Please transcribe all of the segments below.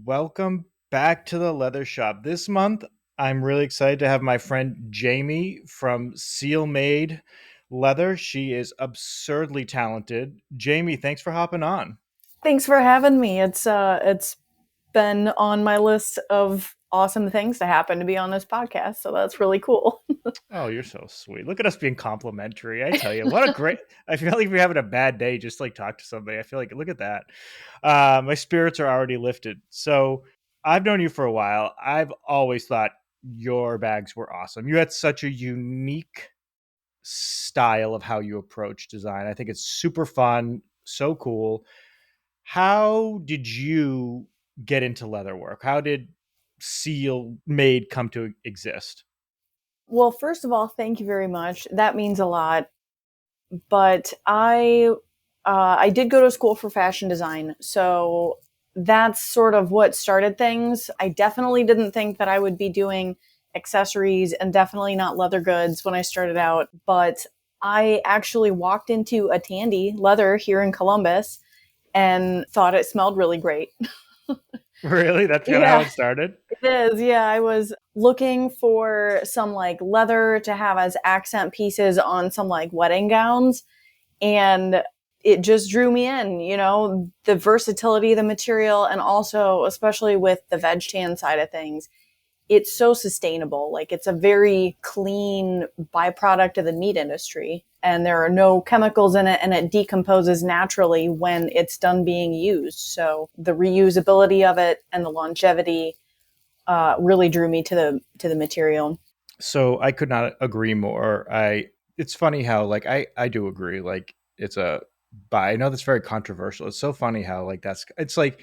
Welcome back to the leather shop. This month, I'm really excited to have my friend Jamie from Seal Made Leather. She is absurdly talented. Jamie, thanks for hopping on. Thanks for having me. It's been on my list of awesome things to happen to be on this podcast, so that's really cool. Oh, you're so sweet. Look at us being complimentary. I tell you, what a great. I feel like we're having a bad day. Just like talk to somebody. I feel like, look at that. My spirits are already lifted. So I've known you for a while. I've always thought your bags were awesome. You had such a unique style of how you approach design. I think it's super fun, so cool. How did you get into leather work? How did Seal Made come to exist? Well, first of all, thank you very much. That means a lot. But I did go to school for fashion design, so that's sort of what started things. I definitely didn't think that I would be doing accessories and definitely not leather goods when I started out, but I actually walked into a Tandy leather here in Columbus and thought it smelled really great. Really? That's kind of how Yeah, it started? it is. Yeah, I was looking for some like leather to have as accent pieces on some like wedding gowns, and it just drew me in, the versatility of the material, and also especially with the veg tan side of things, it's so sustainable. Like, it's a very clean byproduct of the meat industry, and there are no chemicals in it, and it decomposes naturally when it's done being used. So the reusability of it and the longevity really drew me to the material. So I could not agree more. It's funny how like I do agree. Like it's a but I know that's very controversial. It's so funny how like it's like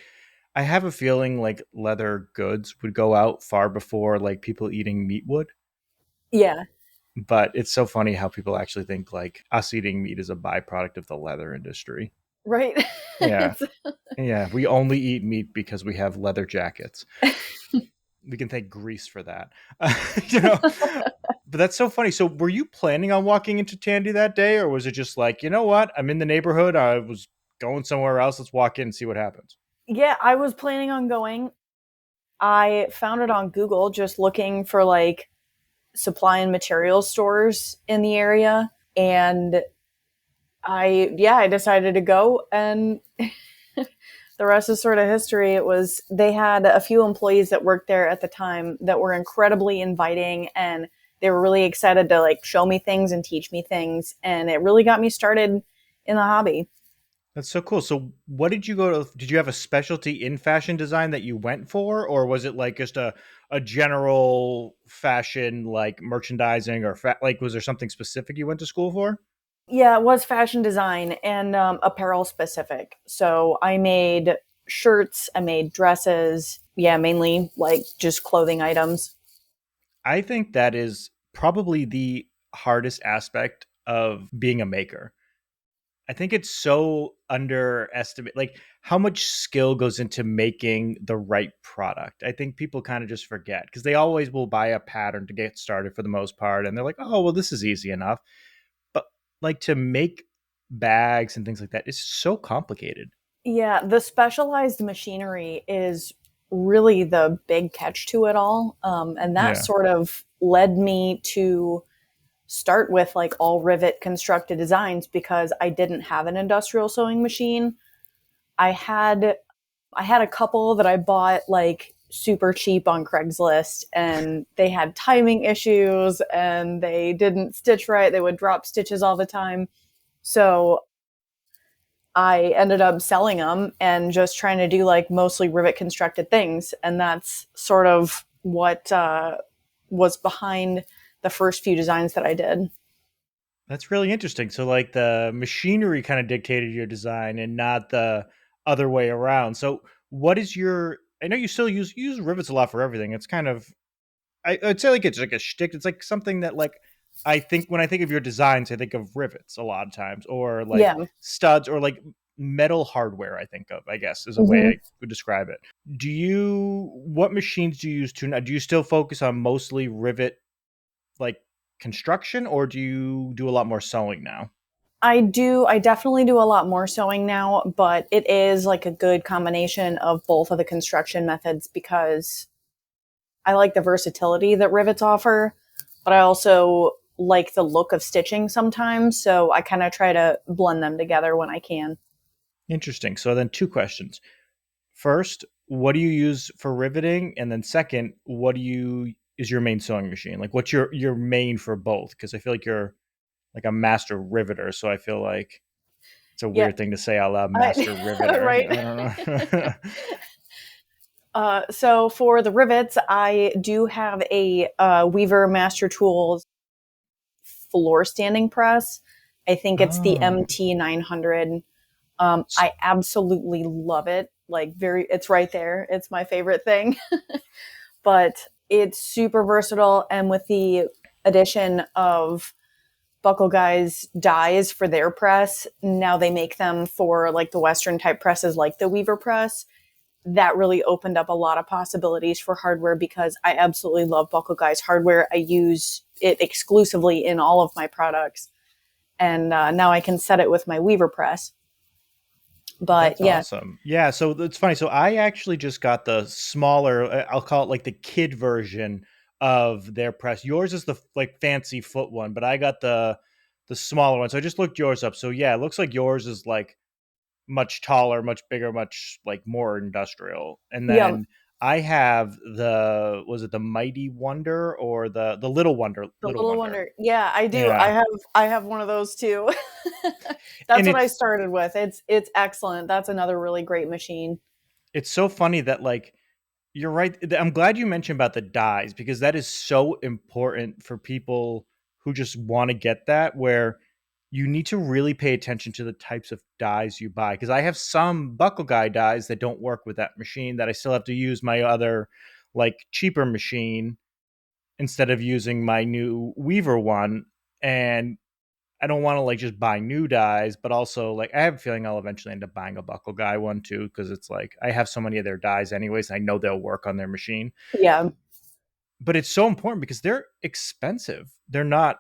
I have a feeling like leather goods would go out far before like people eating meat would. Yeah, But it's so funny how people actually think like us eating meat is a byproduct of the leather industry. right. Yeah. Yeah. We only eat meat because we have leather jackets. We can thank Greece for that. you know, but that's so funny. So, were you planning on walking into Tandy that day, or was it just like, you know what? I'm in the neighborhood. I was going somewhere else. Let's walk in and see what happens. Yeah, I was planning on going. I found it on Google just looking for like supply and material stores in the area. And I decided to go, and the rest is sort of history. They had a few employees that worked there at the time that were incredibly inviting, and they were really excited to like show me things and teach me things. And it really got me started in the hobby. That's so cool. So, what did you go to? Did you have a specialty in fashion design that you went for, or was it like just a general fashion like merchandising or like was there something specific you went to school for? Yeah, it was fashion design and apparel specific. So I made shirts, I made dresses. Yeah, mainly like just clothing items. I think that is probably the hardest aspect of being a maker. I think it's so underestimated, like how much skill goes into making the right product. I think people kind of just forget because they always will buy a pattern to get started for the most part. And they're like, oh, well, this is easy enough. But like to make bags and things like that is so complicated. Yeah, the specialized machinery is really the big catch to it all. And that Yeah. sort of led me to start with like all rivet constructed designs because I didn't have an industrial sewing machine. I had I had a couple that I bought like super cheap on Craigslist, and they had timing issues and they didn't stitch right. They would drop stitches all the time. So I ended up selling them and just trying to do like mostly rivet constructed things. And that's sort of what was behind the first few designs that I did. That's really interesting. So like the machinery kind of dictated your design and not the other way around. So what is your I know you still use rivets a lot for everything. It's kind of I'd say like it's like a shtick. It's like something that like I think when I think of your designs, I think of rivets a lot of times, or like Yeah. studs, or like metal hardware. I think of, I guess, is a way Hmm. I would describe it. What machines do you use to now? Do you still focus on mostly rivet like construction, or do you do a lot more sewing now? I definitely do a lot more sewing now, but it is like a good combination of both of the construction methods because I like the versatility that rivets offer, but I also like the look of stitching sometimes. So I kind of try to blend them together when I can. Interesting. So then two questions. First, what do you use for riveting? And then second, what do you is your main sewing machine? Like what's your main for both? Because I feel like you're like a master riveter. So I feel like it's a Yeah, weird thing to say out loud, I, master riveter. right. I don't know. So for the rivets, I do have a Weaver Master Tools floor standing press. I think it's the Oh, MT 900. s- I absolutely love it. Like it's right there. It's my favorite thing. But it's super versatile, and with the addition of Buckle Guy's dies for their press, now they make them for like the Western type presses, like the Weaver press. That really opened up a lot of possibilities for hardware because I absolutely love Buckle Guy's hardware. I use it exclusively in all of my products, and now I can set it with my Weaver press. But that's yeah, awesome. Yeah, so it's funny. So I actually just got the smaller, I'll call it like the kid version of their press. Yours is the like fancy foot one, but I got the smaller one. So I just looked yours up. So yeah, it looks like yours is like much taller, much bigger, much like more industrial. And yeah, then I have the was it the Mighty Wonder or the Little Wonder, the Little little Wonder. wonder. Yeah, I do. Yeah. I have one of those too. And That's what I started with. It's excellent. That's another really great machine. it's so funny that like you're right. I'm glad you mentioned about the dyes because that is so important for people who just want to get that where you need to really pay attention to the types of dyes you buy because I have some buckle guy dyes that don't work with that machine that I still have to use my other like cheaper machine instead of using my new Weaver one. And I don't want to like just buy new dyes, but also like I have a feeling I'll eventually end up buying a buckle guy one too because it's like I have so many of their dyes anyways. And I know they'll work on their machine, Yeah. but it's so important because they're expensive. They're not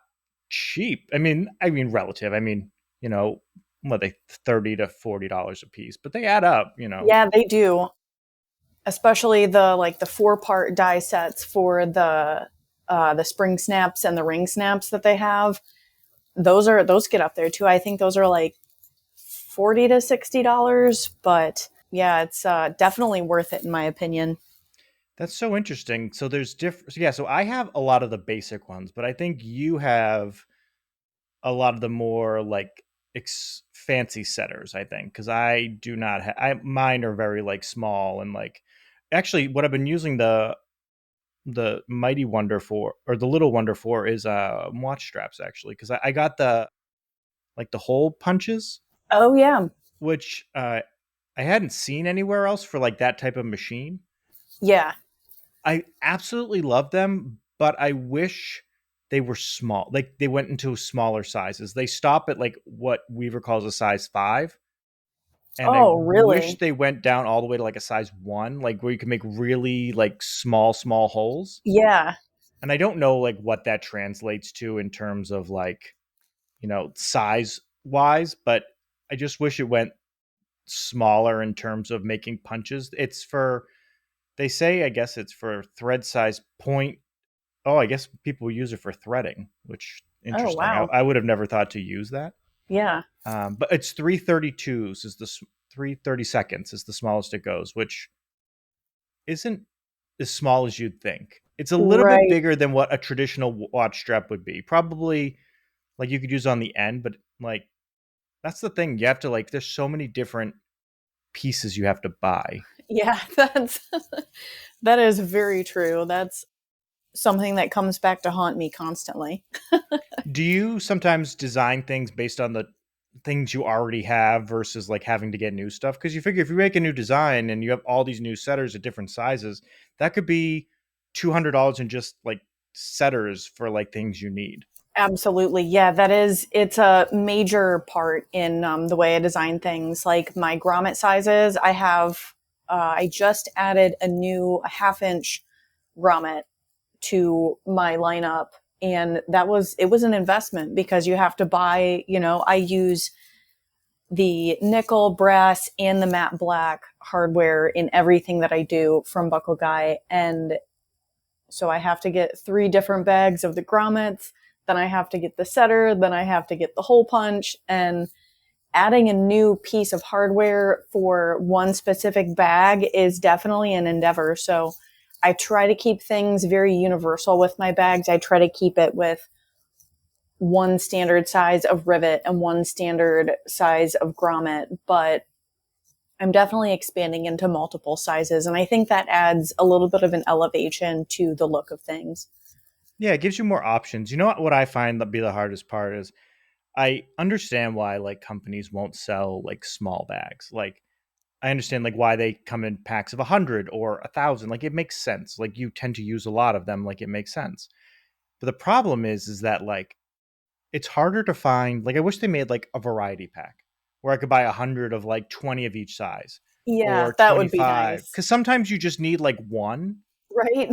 cheap. I mean relative. I mean, you know, what they $30 to $40 a piece, but they add up. You know, Yeah, they do. Especially the like the four-part die sets for the spring snaps and the ring snaps that they have. Those get up there too. I think those are like $40 to $60, but yeah, it's definitely worth it in my opinion. that's so interesting. So there's different. Yeah, so I have a lot of the basic ones, but I think you have a lot of the more like fancy setters. I think because I do not. I mine are very like small and like. Actually, what I've been using the Mighty Wonder for or the Little Wonder for is watch straps actually because I got the like the hole punches Oh yeah, which I hadn't seen anywhere else for like that type of machine. yeah. I absolutely love them, but I wish they were small. Like they went into smaller sizes. They stop at like what Weaver calls a size 5. And I Oh wish really? they went down all the way to like a size 1, like where you can make really like small holes. Yeah, And I don't know like what that translates to in terms of like, size wise, but I just wish it went smaller in terms of making punches. It's for they say I guess it's for thread size point. Oh, I guess people use it for threading, which oh interesting. I, wow, I would have never thought to use that. yeah, But it's 332s is the 332nds is the smallest it goes, which isn't as small as you'd think. It's a little bit right. bigger than what a traditional watch strap would be. Probably like you could use on the end, but like that's the thing. You have to like there's so many different pieces you have to buy. Yeah, that is very true. That's something that comes back to haunt me constantly. Do you sometimes design things based on the things you already have versus like having to get new stuff? Because you figure if you make a new design and you have all these new setters at different sizes, that could be $200 in just like setters for like things you need. Absolutely. Yeah, it's a major part in the way I design things. Like my grommet sizes, I just added a new half inch grommet to my lineup. And it was an investment because you have to buy, I use the nickel, brass, and the matte black hardware in everything that I do from Buckle Guy. And so I have to get 3 different bags of the grommets, then I have to get the setter, then I have to get the hole punch, and adding a new piece of hardware for one specific bag is definitely an endeavor. So I try to keep things very universal with my bags. I try to keep it with one standard size of rivet and one standard size of grommet, but I'm definitely expanding into multiple sizes. And I think that adds a little bit of an elevation to the look of things. Yeah, it gives you more options. You know what I find that be the hardest part is I understand why like companies won't sell like small bags. Like I understand like why they come in packs of 100 or 1,000. Like it makes sense. Like you tend to use a lot of them. Like it makes sense. But the problem is that like it's harder to find. Like I wish they made like a variety pack where I could buy 100 of like 20 of each size Yeah, or that would be 25. nice. Because sometimes you just need like one Right?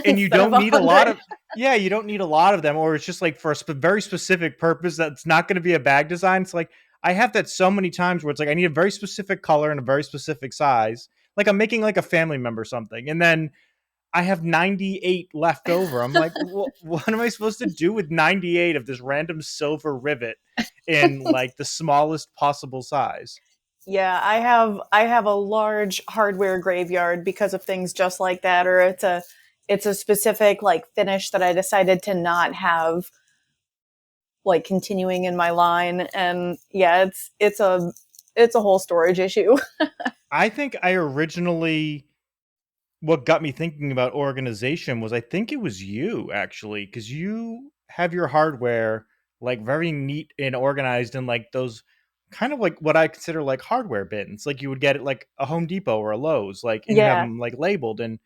and you Instead of don't a need a lot hundred. of yeah, you don't need a lot of them, or it's just like for a very specific purpose that's not going to be a bag design. It's like I have that so many times where it's like I need a very specific color and a very specific size. Like I'm making like a family member something, and then I have 98 left over. I'm like, what am I supposed to do with 98 of this random silver rivet in like the smallest possible size? Yeah, I have a large hardware graveyard because of things just like that, or it's a specific like finish that I decided to not have like continuing in my line. And yeah, it's a whole storage issue. I think I originally what got me thinking about organization was I think it was you actually, because you have your hardware like very neat and organized in like those kind of like what I consider like hardware bins. Like you would get it like a Home Depot or a Lowe's, like, and you have Yeah. them like labeled. And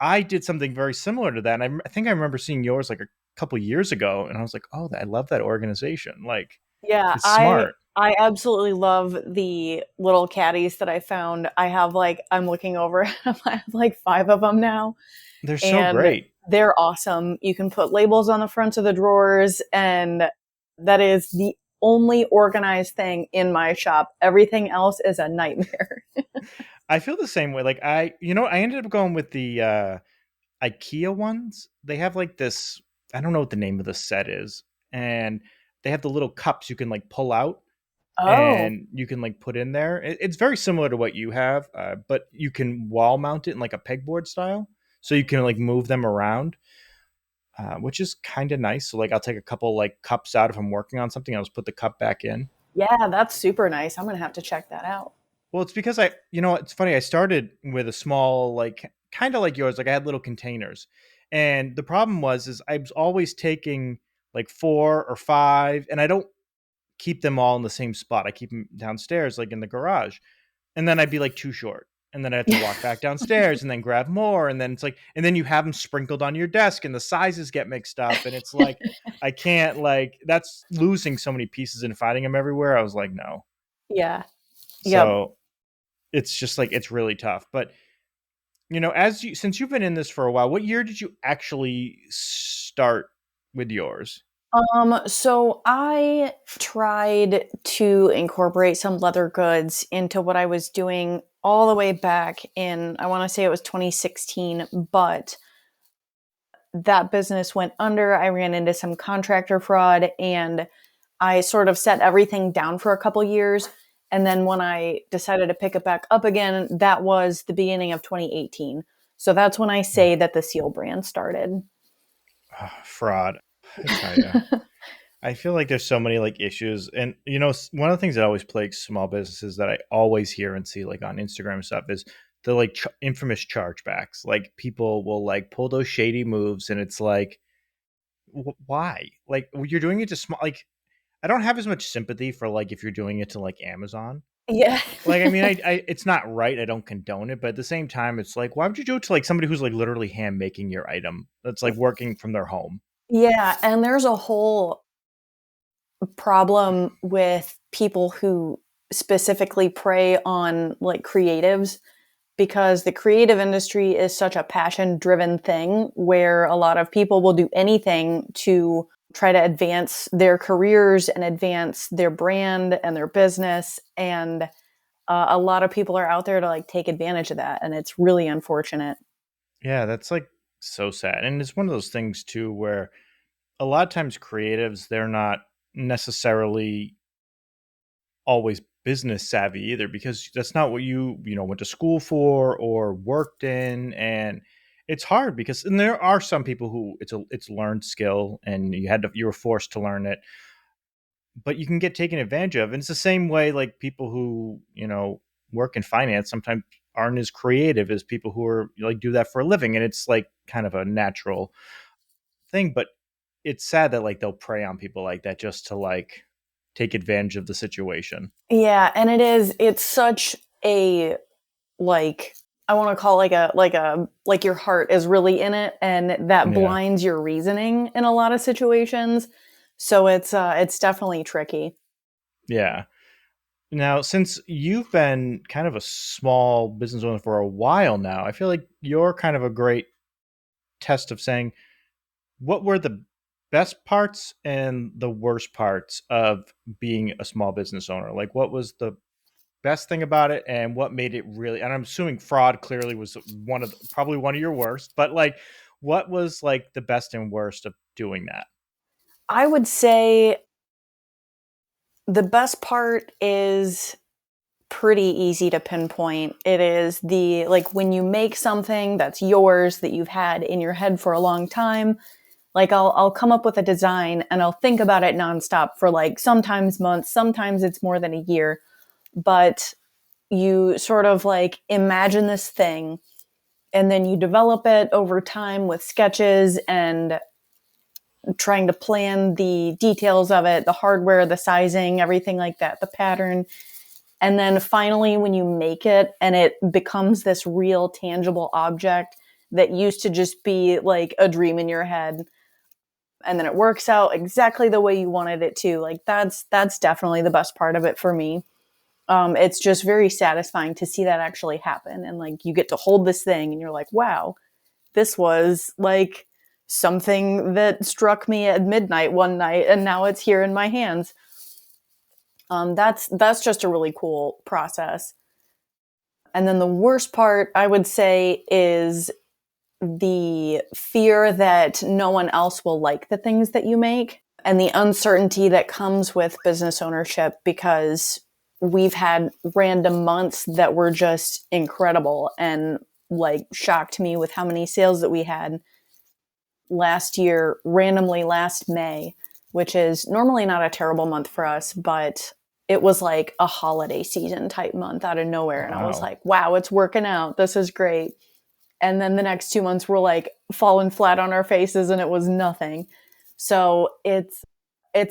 I did something very similar to that. And I think I remember seeing yours like a couple years ago, and I was like, oh, I love that organization. Like, Yeah, it's smart. I absolutely love the little caddies that I found. I'm looking over at them. I have like 5 of them now, They're so and great. they're awesome. You can put labels on the fronts of the drawers, and that is the only organized thing in my shop. Everything else is a nightmare. I feel the same way. Like I ended up going with the IKEA ones. They have like this. I don't know what the name of the set is, and they have the little cups you can like pull out Oh, and you can like put in there. It's very similar to what you have, but you can wall mount it in like a pegboard style, so you can like move them around, which is kind of nice. So like I'll take a couple like cups out if I'm working on something. I'll just put the cup back in. yeah, that's super nice. I'm gonna have to check that out. Well, it's because it's funny. I started with a small, like, kind of like yours. Like, I had little containers, and the problem is I was always taking like 4 or 5, and I don't keep them all in the same spot. I keep them downstairs, like in the garage, and then I'd be like too short, and then I have to walk back downstairs and then grab more, and then it's like, and then you have them sprinkled on your desk, and the sizes get mixed up, and it's like I can't like that's losing so many pieces and finding them everywhere. I was like, no, Yeah. Yep. so it's just like it's really tough, but as you since you've been in this for a while, what year did you actually start with yours? So I tried to incorporate some leather goods into what I was doing all the way back in, I want to say it was 2016, but that business went under. I ran into some contractor fraud and I sort of set everything down for a couple years. And then when I decided to pick it back up again, that was the beginning of 2018. So that's when I say that the Seal brand started. Fraud. I tell you. I feel like there's so many like issues, and one of the things that always plagues small businesses that I always hear and see like on Instagram and stuff is the like infamous chargebacks. Like people will like pull those shady moves, and it's like, why? Like you're doing it to small. Like I don't have as much sympathy for like if you're doing it to like Amazon. Yeah. Like I mean, I it's not right. I don't condone it, but at the same time, it's like, why would you do it to like somebody who's like literally hand making your item? That's like working from their home. Yeah. And there's a whole problem with people who specifically prey on like creatives. because the creative industry is such a passion driven thing where a lot of people will do anything to try to advance their careers and advance their brand and their business. And a lot of people are out there to like take advantage of that. And it's really unfortunate. Yeah, that's like so sad. And it's one of those things too where a lot of times creatives, they're not necessarily always business savvy either, because that's not what you went to school for or worked in. And it's hard because, and there are some people who it's learned skill and you were forced to learn it, but you can get taken advantage of. And it's the same way like people who work in finance sometimes aren't as creative as people who are like do that for a living. And it's like kind of a natural thing, but it's sad that like they'll prey on people like that just to like take advantage of the situation. Yeah. And it's such a, like, I want to call like your heart is really in it and that Yeah. blinds your reasoning in a lot of situations. So it's definitely tricky. Yeah. Now, since you've been kind of a small business owner for a while now, I feel like you're kind of a great test of saying what were the best parts and the worst parts of being a small business owner? Like, what was the best thing about it and what made it really, and I'm assuming fraud clearly was probably one of your worst, but like, what was like the best and worst of doing that? I would say the best part is pretty easy to pinpoint. It is the, like, when you make something that's yours that you've had in your head for a long time, like I'll come up with a design and I'll think about it nonstop for like sometimes months, sometimes it's more than a year, but you sort of like imagine this thing and then you develop it over time with sketches and trying to plan the details of it, the hardware, the sizing, everything like that, the pattern. And then finally, when you make it and it becomes this real tangible object that used to just be like a dream in your head, and then it works out exactly the way you wanted it to, like that's definitely the best part of it for me. It's just very satisfying to see that actually happen. And like you get to hold this thing and you're like, wow, this was like something that struck me at midnight one night and now it's here in my hands. That's just a really cool process. And then the worst part, I would say, is the fear that no one else will like the things that you make and the uncertainty that comes with business ownership, because we've had random months that were just incredible and like shocked me with how many sales that we had last year, randomly last May, which is normally not a terrible month for us, but it was like a holiday season type month out of nowhere. And I was Wow. like, wow, it's working out. This is great. And then the next 2 months were like falling flat on our faces and it was nothing. So it's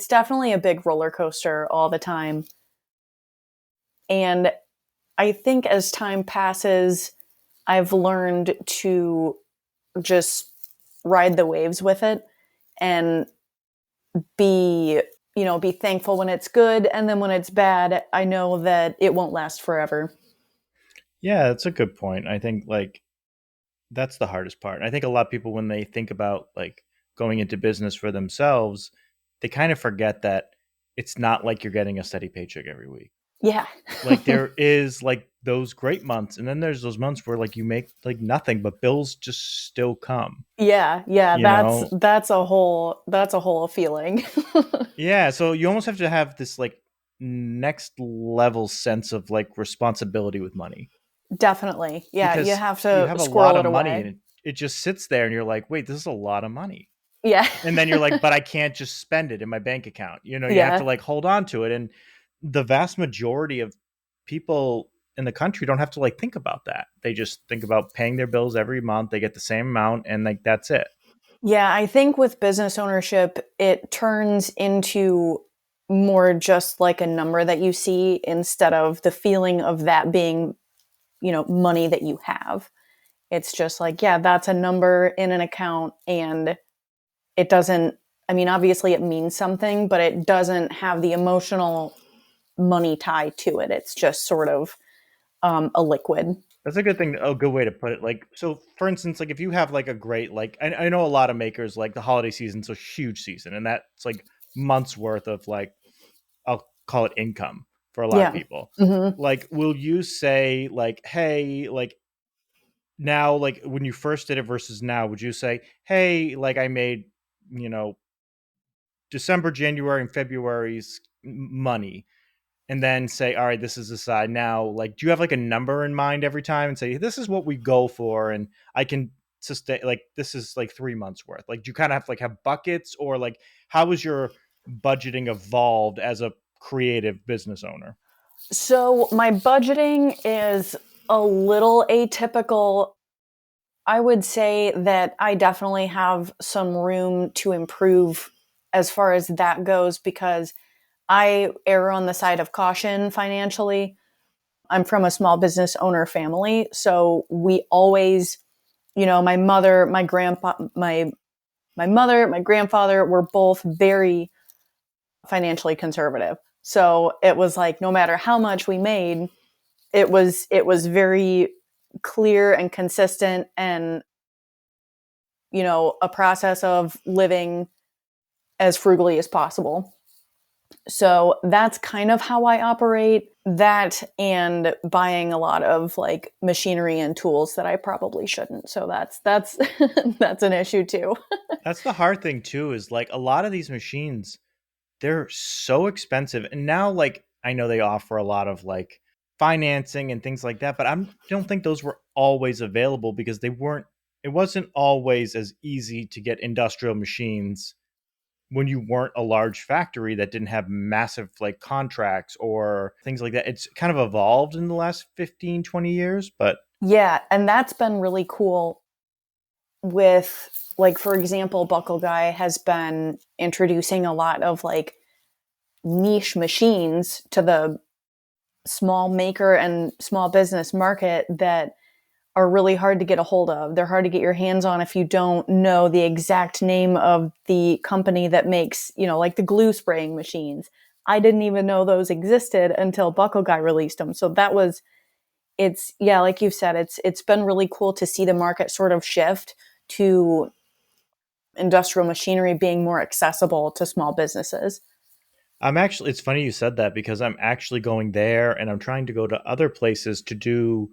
definitely a big roller coaster all the time. And I think as time passes, I've learned to just ride the waves with it and be, be thankful when it's good. And then when it's bad, I know that it won't last forever. Yeah, that's a good point. I think like that's the hardest part. I think a lot of people, when they think about like going into business for themselves, they kind of forget that it's not like you're getting a steady paycheck every week. Yeah. Like there is like those great months, and then there's those months where like you make like nothing, but bills just still come. Yeah. Yeah. You That's, know? that's a whole feeling. Yeah. So you almost have to have this like next level sense of like responsibility with money, Definitely. Yeah. You because have you to have a lot squirrel of it money away. and it just sits there, and you're like, wait, this is a lot of money. Yeah. And then you're like, but I can't just spend it in my bank account. You have to Yeah. like hold on to it. And the vast majority of people in the country don't have to like think about that. They just think about paying their bills every month. They get the same amount and like that's it. Yeah, I think with business ownership, it turns into more just like a number that you see instead of the feeling of that being, money that you have. It's just like, yeah, that's a number in an account and it doesn't, I mean, obviously it means something, but it doesn't have the emotional money tie to it. It's just sort of a liquid. That's a good thing. A good way to put it. Like, so for instance, like if you have like a great, like, I know a lot of makers, like the holiday season's a huge season, and that's like months worth of like, I'll call it income for a lot of Yeah. people. Hmm. Like, will you say like, hey, like now, like when you first did it versus now, would you say, hey, like I made, you know, December, January, and February's money, and then say, all right, this is the side now. Like, do you have like a number in mind every time and say, this is what we go for, and I can sustain, like, this is like 3 months worth? Like, do you kind of have buckets, or like, how has your budgeting evolved as a creative business owner? So my budgeting is a little atypical. I would say that I definitely have some room to improve as far as that goes because I err on the side of caution financially. I'm from a small business owner family, so we always, my mother, my grandpa, my mother, my grandfather were both very financially conservative. So it was like no matter how much we made, it was very clear and consistent and a process of living as frugally as possible. So that's kind of how I operate. That and buying a lot of like machinery and tools that I probably shouldn't. So that's that's an issue too. That's the hard thing too, is like a lot of these machines, they're so expensive. And now, like, I know they offer a lot of like financing and things like that, but don't think those were always available because it wasn't always as easy to get industrial machines when you weren't a large factory that didn't have massive like contracts or things like that. It's kind of evolved in the last 15, 20 years, but Yeah, and that's been really cool with like for example, Buckle Guy has been introducing a lot of like niche machines to the small maker and small business market that are really hard to get a hold of. They're hard to get your hands on if you don't know the exact name of the company that makes, like the glue spraying machines. I didn't even know those existed until Buckle Guy released them. So it's yeah, like you said, it's been really cool to see the market sort of shift to industrial machinery being more accessible to small businesses. it's funny you said that because I'm actually going there and I'm trying to go to other places to do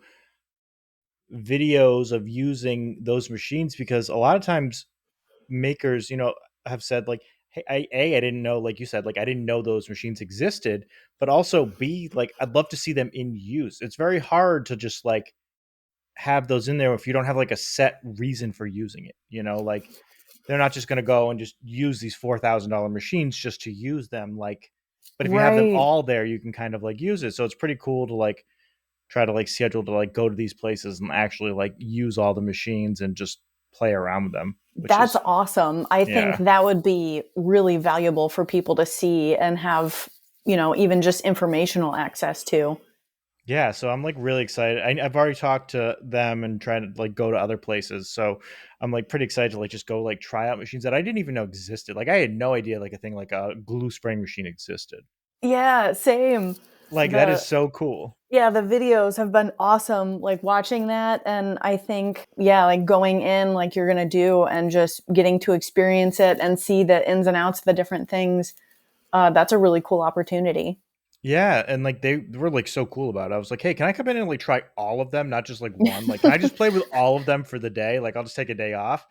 videos of using those machines, because a lot of times makers, have said like, hey, I didn't know, like you said, like I didn't know those machines existed, but also B, like I'd love to see them in use. It's very hard to just like have those in there if you don't have like a set reason for using it. Like they're not just going to go and just use these $4,000 machines just to use them. Like, but if you have them Right. all there, you can kind of like use it. So it's pretty cool to like try to like schedule to like go to these places and actually like use all the machines and just play around with them, which That's is, awesome. I think yeah. that would be really valuable for people to see and have, even just informational access to. Yeah, so I'm like really excited. I've already talked to them and trying to like go to other places. So I'm like pretty excited to like just go like try out machines that I didn't even know existed. Like I had no idea like a thing like a glue spraying machine existed. Yeah, same. Like that is The so cool. Yeah, the videos have been awesome, like watching that. And I think, yeah, like going in like you're going to do and just getting to experience it and see the ins and outs of the different things. That's a really cool opportunity. Yeah, and like they were like so cool about it. I was like, "Hey, can I come in and like try all of them, not just like one? Like, can I just play with all of them for the day? Like, I'll just take a day off."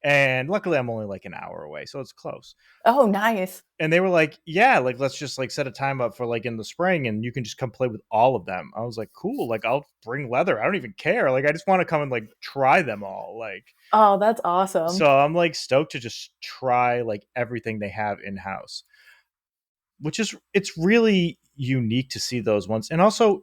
And luckily, I'm only like an hour away, so it's close. Oh, nice. And they were like, "Yeah, like let's just like set a time up for like in the spring, and you can just come play with all of them." I was like, "Cool, like I'll bring leather. I don't even care. Like I just want to come and like try them all." Like, Oh, that's awesome. so I'm like stoked to just try like everything they have in house, which is, it's really unique to see those ones. And also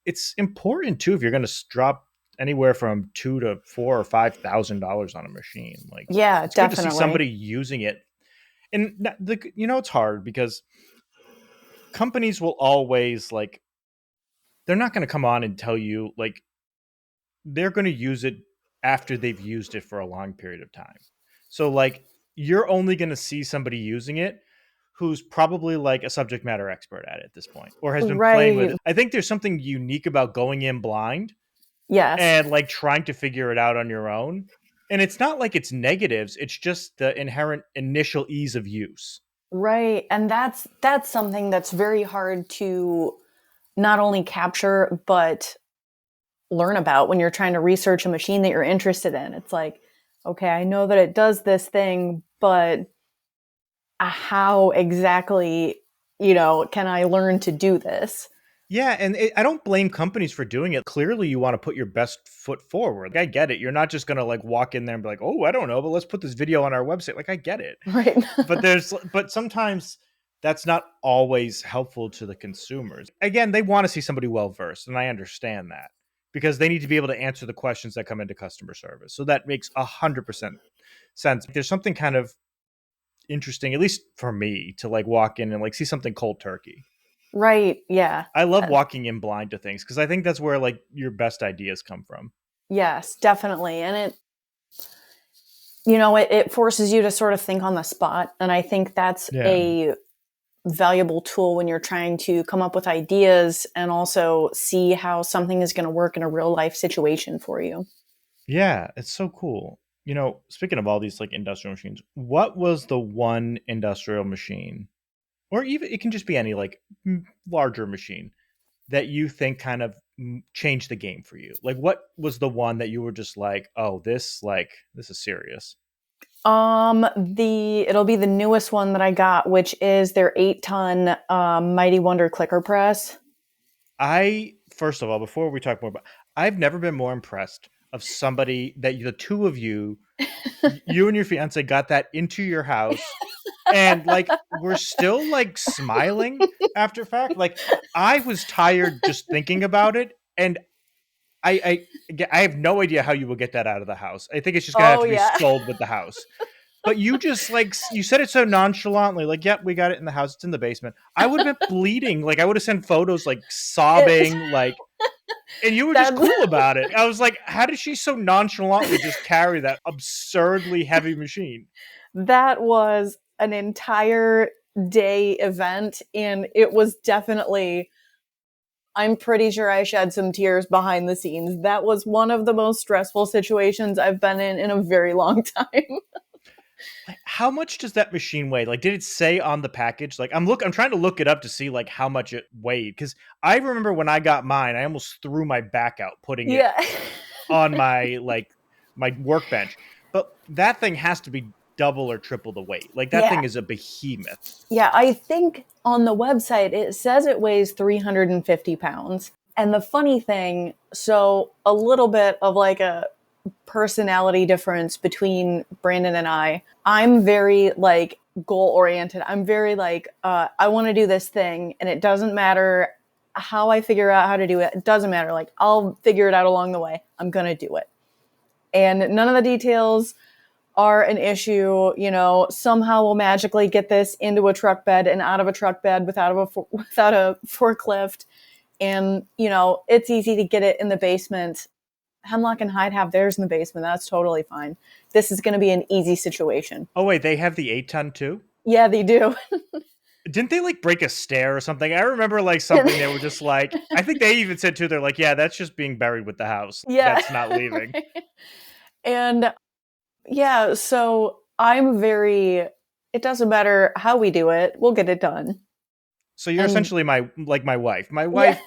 it's important too if you're going to drop anywhere from 2 to 4 or 5 thousand dollars on a machine. Like Yeah, it's good to see definitely. somebody using it. And it's hard because companies will always like, they're not going to come on and tell you like they're going to use it after they've used it for a long period of time. So like you're only going to see somebody using it who's probably like a subject matter expert at it at this point or has been playing with Right. it. I think there's something unique about going in blind Yes. and like trying to figure it out on your own. And it's not like it's negatives, it's just the inherent initial ease of use. Right. And that's something that's very hard to not only capture but learn about when you're trying to research a machine that you're interested in. It's like, okay, I know that it does this thing, but how exactly, can I learn to do this? Yeah, and I don't blame companies for doing it. Clearly, you want to put your best foot forward. Like, I get it. You're not just going to like walk in there and be like, "Oh, I don't know, but let's put this video on our website." Like, I get it. Right. But sometimes that's not always helpful to the consumers. Again, they want to see somebody well versed, and I understand that because they need to be able to answer the questions that come into customer service. So that makes 100% sense. There's something kind of interesting, at least for me, to like walk in and like see something cold turkey. Right. Yeah. I love walking in blind to things because I think that's where like your best ideas come from. Yes, definitely. And it forces you to sort of think on the spot. And I think that's Yeah. a valuable tool when you're trying to come up with ideas and also see how something is going to work in a real life situation for you. Yeah, it's so cool. Speaking of all these like industrial machines, what was the one industrial machine, or even it can just be any like larger machine that you think kind of changed the game for you? Like, what was the one that you were just like, oh, this is serious? It'll be the newest one that I got, which is their 8-ton Mighty Wonder clicker press. I first of all, before we talk more about, I've never been more impressed of somebody that the two of you, you and your fiance, got that into your house, and like we're still like smiling after fact. Like I was tired just thinking about it, and I have no idea how you will get that out of the house. I think it's just gonna have Oh to be yeah. sold with the house. But you just like you said it so nonchalantly, like, "Yep, we got it in the house. It's in the basement." I would have been bleeding. Like I would have sent photos, like It, sobbing, like, and you were just that's cool about it. I was like, "How did she so nonchalantly just carry that absurdly heavy machine?" that was an entire day event, and it was definitely, I'm pretty sure I shed some tears behind the scenes. That was one of the most stressful situations I've been in a very long time. Like, how much does that machine weigh? Like, did it say on the package? Like, I'm trying to look it up to see like how much it weighed because I remember when I got mine, I almost threw my back out putting it Yeah. on my workbench. But that thing has to be double or triple the weight. Like that Yeah. thing is a behemoth. Yeah, I think on the website it says it weighs 350 pounds. And the funny thing, so a little bit of like a personality difference between Brandon and I'm very like goal oriented. I'm very like, I want to do this thing, and it doesn't matter how I figure out how to do it. It doesn't matter. Like, I'll figure it out along the way. I'm going to do it. And none of the details are an issue. Somehow we'll magically get this into a truck bed and out of a truck bed without a forklift. And, it's easy to get it in the basement. Hemlock and Hyde have theirs in the basement. That's totally fine. This is going to be an easy situation. Oh wait, they have the 8-ton too? Yeah, they do. Didn't they like break a stair or something? I remember like something they were just like, I think they even said too, they're like, yeah, that's just being buried with the house. Yeah. That's not leaving. And yeah, so it doesn't matter how we do it, we'll get it done. So you're And essentially my wife. My yeah, wife,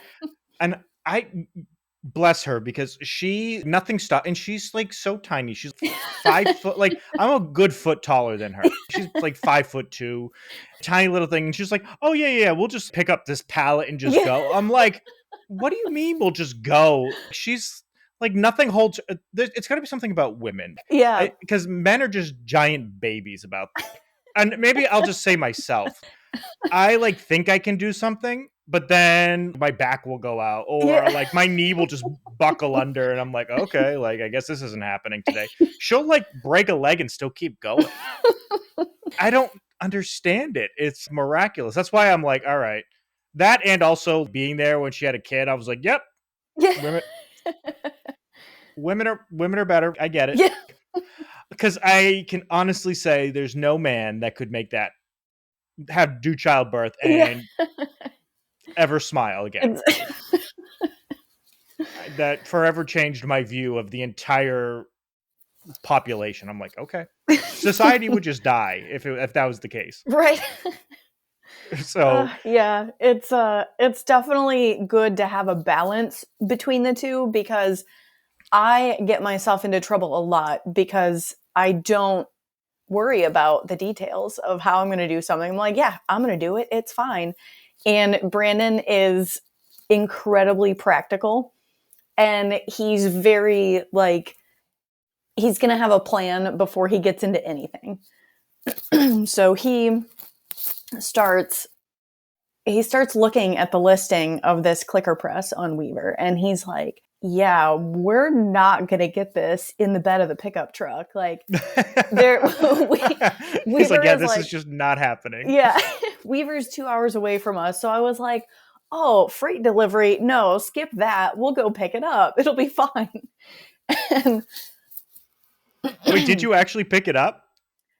and I bless her because she nothing stop, and she's like so tiny. She's 5 foot. Like I'm a good foot taller than her. She's like 5'2", tiny little thing, and she's like, "Oh yeah, we'll just pick up this pallet and just yeah, go." I'm like, "What do you mean we'll just go?" She's like nothing holds. It's got to be something about women, yeah, because men are just giant babies about. And maybe I'll just say myself. I like think I can do something, but then my back will go out or yeah. like my knee will just buckle under and I'm like, okay, like I guess this isn't happening today. She'll like break a leg and still keep going. I don't understand it. It's miraculous. That's why I'm like, all right. That and also being there when she had a kid, I was like, yep, Yeah. women women are better. I get it. Yeah. Because I can honestly say there's no man that could make that do childbirth Yeah. and ever smile again. that forever changed my view of the entire population. I'm like, okay, society would just die if that was the case. Right. So Yeah, it's definitely good to have a balance between the two because I get myself into trouble a lot because I don't worry about the details of how I'm going to do something. I'm like, yeah, I'm going to do it. It's fine. And Brandon is incredibly practical and he's very like he's going to have a plan before he gets into anything. So starts he starts looking at the listing of this clicker press on Weaver and he's like, yeah, we're not going to get this in the bed of the pickup truck. Like there he's like, Weaver yeah, is this like, is just not happening. yeah, Weaver's 2 hours away from us. So I was like, oh, freight delivery. No, skip that. We'll go pick it up. It'll be fine. And Wait, did you actually pick it up?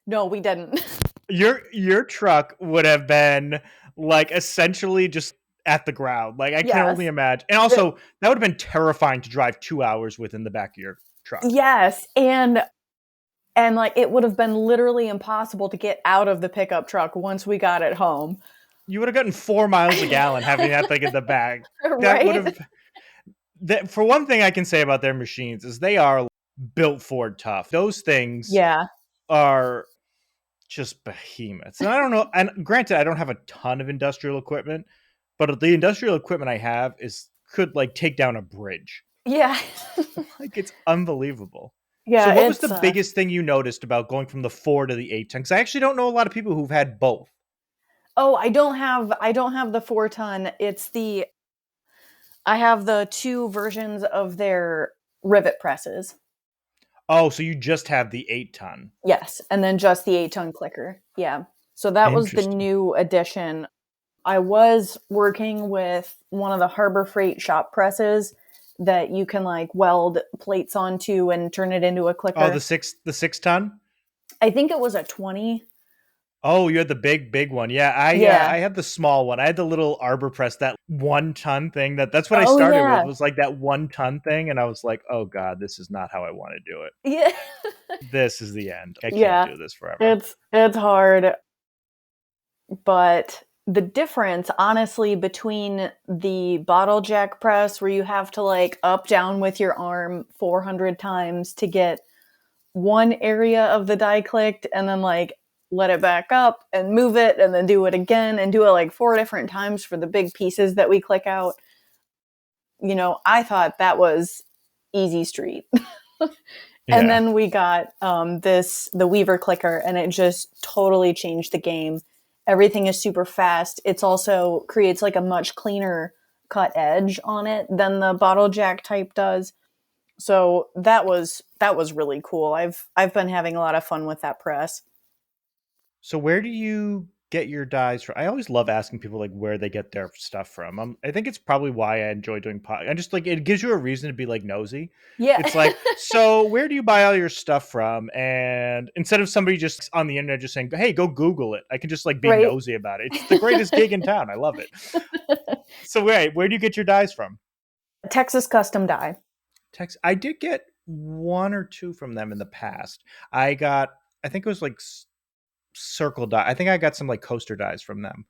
no, we didn't. Your truck would have been like essentially just at the ground. Like I can only Yes. imagine. And also that would have been terrifying to drive 2 hours within the back of your truck. Yes. And like it would have been literally impossible to get out of the pickup truck once we got it home. You would have gotten 4 miles a gallon having that thing in the back. That would Right? have for one thing I can say about their machines is they are built Ford tough. Those things Yeah. are just behemoths. And I don't know. And granted, I don't have a ton of industrial equipment, but the industrial equipment I have could like take down a bridge. Yeah. Like it's unbelievable. So, Yeah, what was the it's biggest thing you noticed about going from the 4 to the 8 ton? Because I actually don't know a lot of people who've had both. oh, I don't have the 4 ton. I have the two versions of their rivet presses. Oh, so you just have the 8 ton. Yes, and then just the 8 ton clicker. Yeah. So that was the Interesting. new addition. I was working with one of the Harbor Freight shop presses that you can like weld plates onto and turn it into a Oh, clicker. the 6 ton. I think it was a 20. Oh, you had the big one. Yeah, Yeah. I had the small one. I had the little Arbor Press, that 1 ton thing. That's what I Oh started with. yeah. Was like that 1 ton thing, and I was like, oh god, this is not how I want to do it. Yeah. This is the end. I can't Yeah. do this forever. It's hard, but the difference honestly between the bottle jack press where you have to like up down with your arm 400 times to get one area of the die clicked and then like let it back up and move it and then do it again and do it like 4 different times for the big pieces that we click out. I thought that was easy street. And Yeah. then we got the Weaver clicker, and it just totally changed the game. Everything is super fast. It's also creates like a much cleaner cut edge on it than the bottle jack type does. So that was really cool. I've been having a lot of fun with that press. So where do you get your dyes from? I always love asking people like where they get their stuff from. I think it's probably why I enjoy doing pod. I just like it gives you a reason to be like nosy. Yeah. It's like, so where do you buy all your stuff from? And instead of somebody just on the internet just saying, "Hey, go Google it," I can just like be Right. nosy about it. It's the greatest gig in town. I love it. So where do you get your dyes from? Texas custom die. I did get one or two from them in the past. I think it was like circle die. I think I got some like coaster dies from them.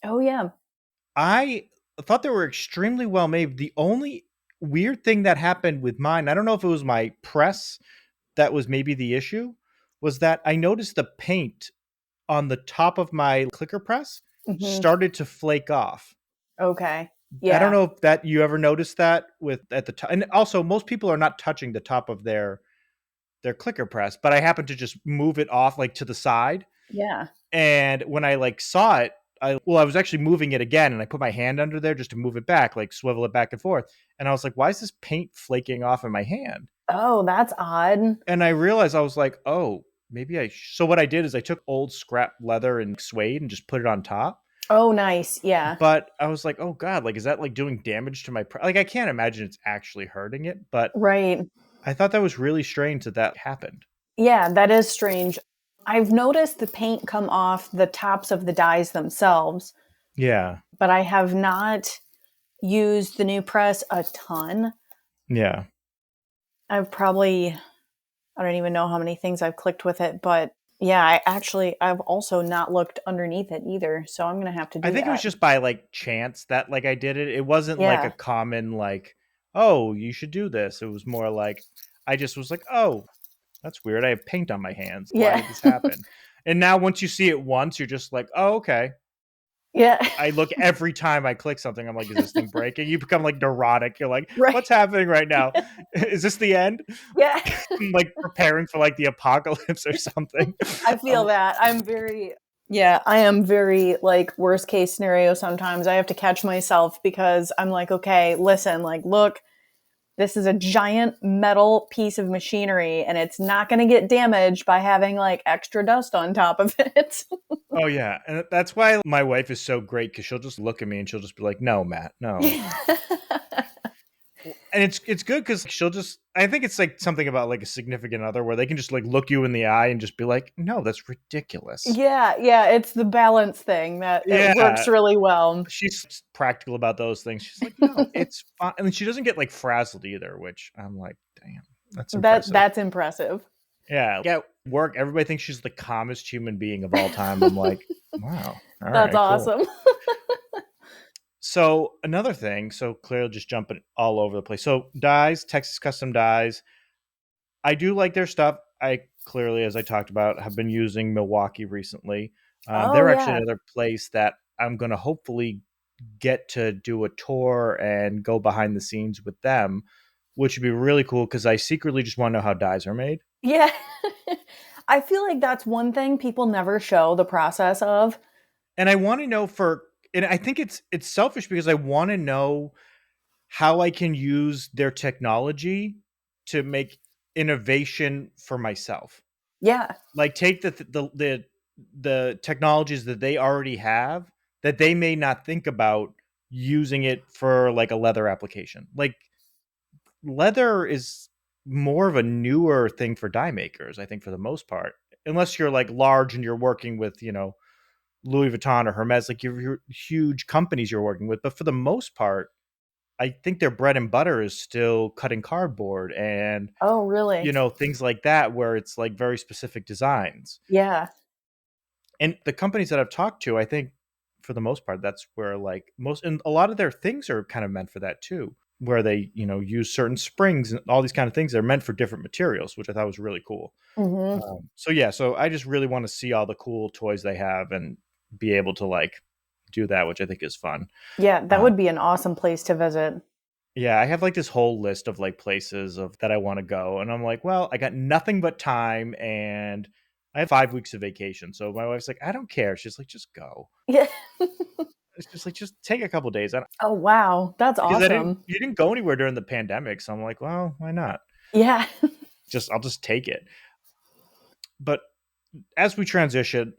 Oh yeah. I thought they were extremely well made. The only weird thing that happened with mine, I don't know if it was my press that was maybe the issue, was that I noticed the paint on the top of my clicker press Hmm. started to flake off. Okay. I don't Yeah. know if that you ever noticed that with at the top. And also most people are not touching the top of their clicker press, but I happened to just move it off like to the side. Yeah. And when I like saw it, I was actually moving it again, and I put my hand under there just to move it back, like swivel it back and forth. And I was like, "Why is this paint flaking off in my hand?" Oh, that's odd. And I realized I was like, "Oh, maybe I." So what I did is I took old scrap leather and suede and just put it on top. Oh, nice. Yeah. But I was like, "Oh God, like is that like doing damage to my like I can't imagine it's actually hurting it." But Right. I thought that was really strange that happened. Yeah, that is strange. I've noticed the paint come off the tops of the dies themselves, Yeah. but I have not used the new press a ton. Yeah. I've probably, I don't even know how many things I've clicked with it, but yeah, I've also not looked underneath it either. So I'm going to have to I do think it was that. just by like chance that like I did it. It wasn't like a Yeah. common like, oh, you should do this. It was more like I just was like, oh, that's weird. I have paint on my hands. Why Yeah. did this happen? And now once you see it once, you're just like, oh, okay. Yeah. I look every time I click something. I'm like, is this thing breaking? You become like neurotic. You're like, Right. what's happening right now? Is this the end? Yeah. I'm like preparing for like the apocalypse or something. I feel that. Yeah, I am very like worst case scenario sometimes. I have to catch myself because I'm like, okay, listen, like, look, this is a giant metal piece of machinery and it's not going to get damaged by having like extra dust on top of it. Oh yeah, and that's why my wife is so great because she'll just look at me and she'll just be like, "No, Matt, no." And it's good because she'll just. I think it's like something about like a significant other where they can just like look you in the eye and just be like, "No, that's ridiculous." Yeah, yeah, it's the balance thing that it works Yeah, really well. she's practical about those things. She's like, "No, it's fine." I mean, she doesn't get like frazzled either, which I'm like, "Damn, that's impressive." That's impressive. Yeah, at work, everybody thinks she's the calmest human being of all time. I'm like, "Wow, all That's right, cool." awesome. So another thing, so clearly just jumping all over the place. So dyes, Texas Custom Dyes. I do like their stuff. I clearly, as I talked about, have been using Milwaukee recently. Oh They're actually yeah. another place that I'm going to hopefully get to do a tour and go behind the scenes with them, which would be really cool because I secretly just want to know how dyes are made. Yeah. I feel like that's one thing people never show the process of. And I want to know and I think it's selfish because I want to know how I can use their technology to make innovation for myself. Yeah. Like take the technologies that they already have that they may not think about using it for like a leather application. Like leather is more of a newer thing for dye makers, I think for the most part. Unless you're like large and you're working with, Louis Vuitton or Hermes, like your huge companies you're working with, but for the most part, I think their bread and butter is still cutting cardboard and, Oh, really? things like that where it's like very specific designs. Yeah. And the companies that I've talked to, I think for the most part, that's where like most, and a lot of their things are kind of meant for that too, where they, use certain springs and all these kind of things. They're meant for different materials, which I thought was really cool. Hmm. So yeah, so I just really want to see all the cool toys they have and be able to like do that, which I think is fun. Yeah, that Uh, would be an awesome place to visit. Yeah, I have like this whole list of like places of that I want to go, and I'm like, well, I got nothing but time, and I have 5 weeks of vacation. So my wife's like, I don't care. She's like, just go. Yeah. It's just like, just take a couple days. Oh, wow. That's Because awesome. you didn't go anywhere during the pandemic, so I'm like, well, why not? Yeah. I'll just take it. But as we transition,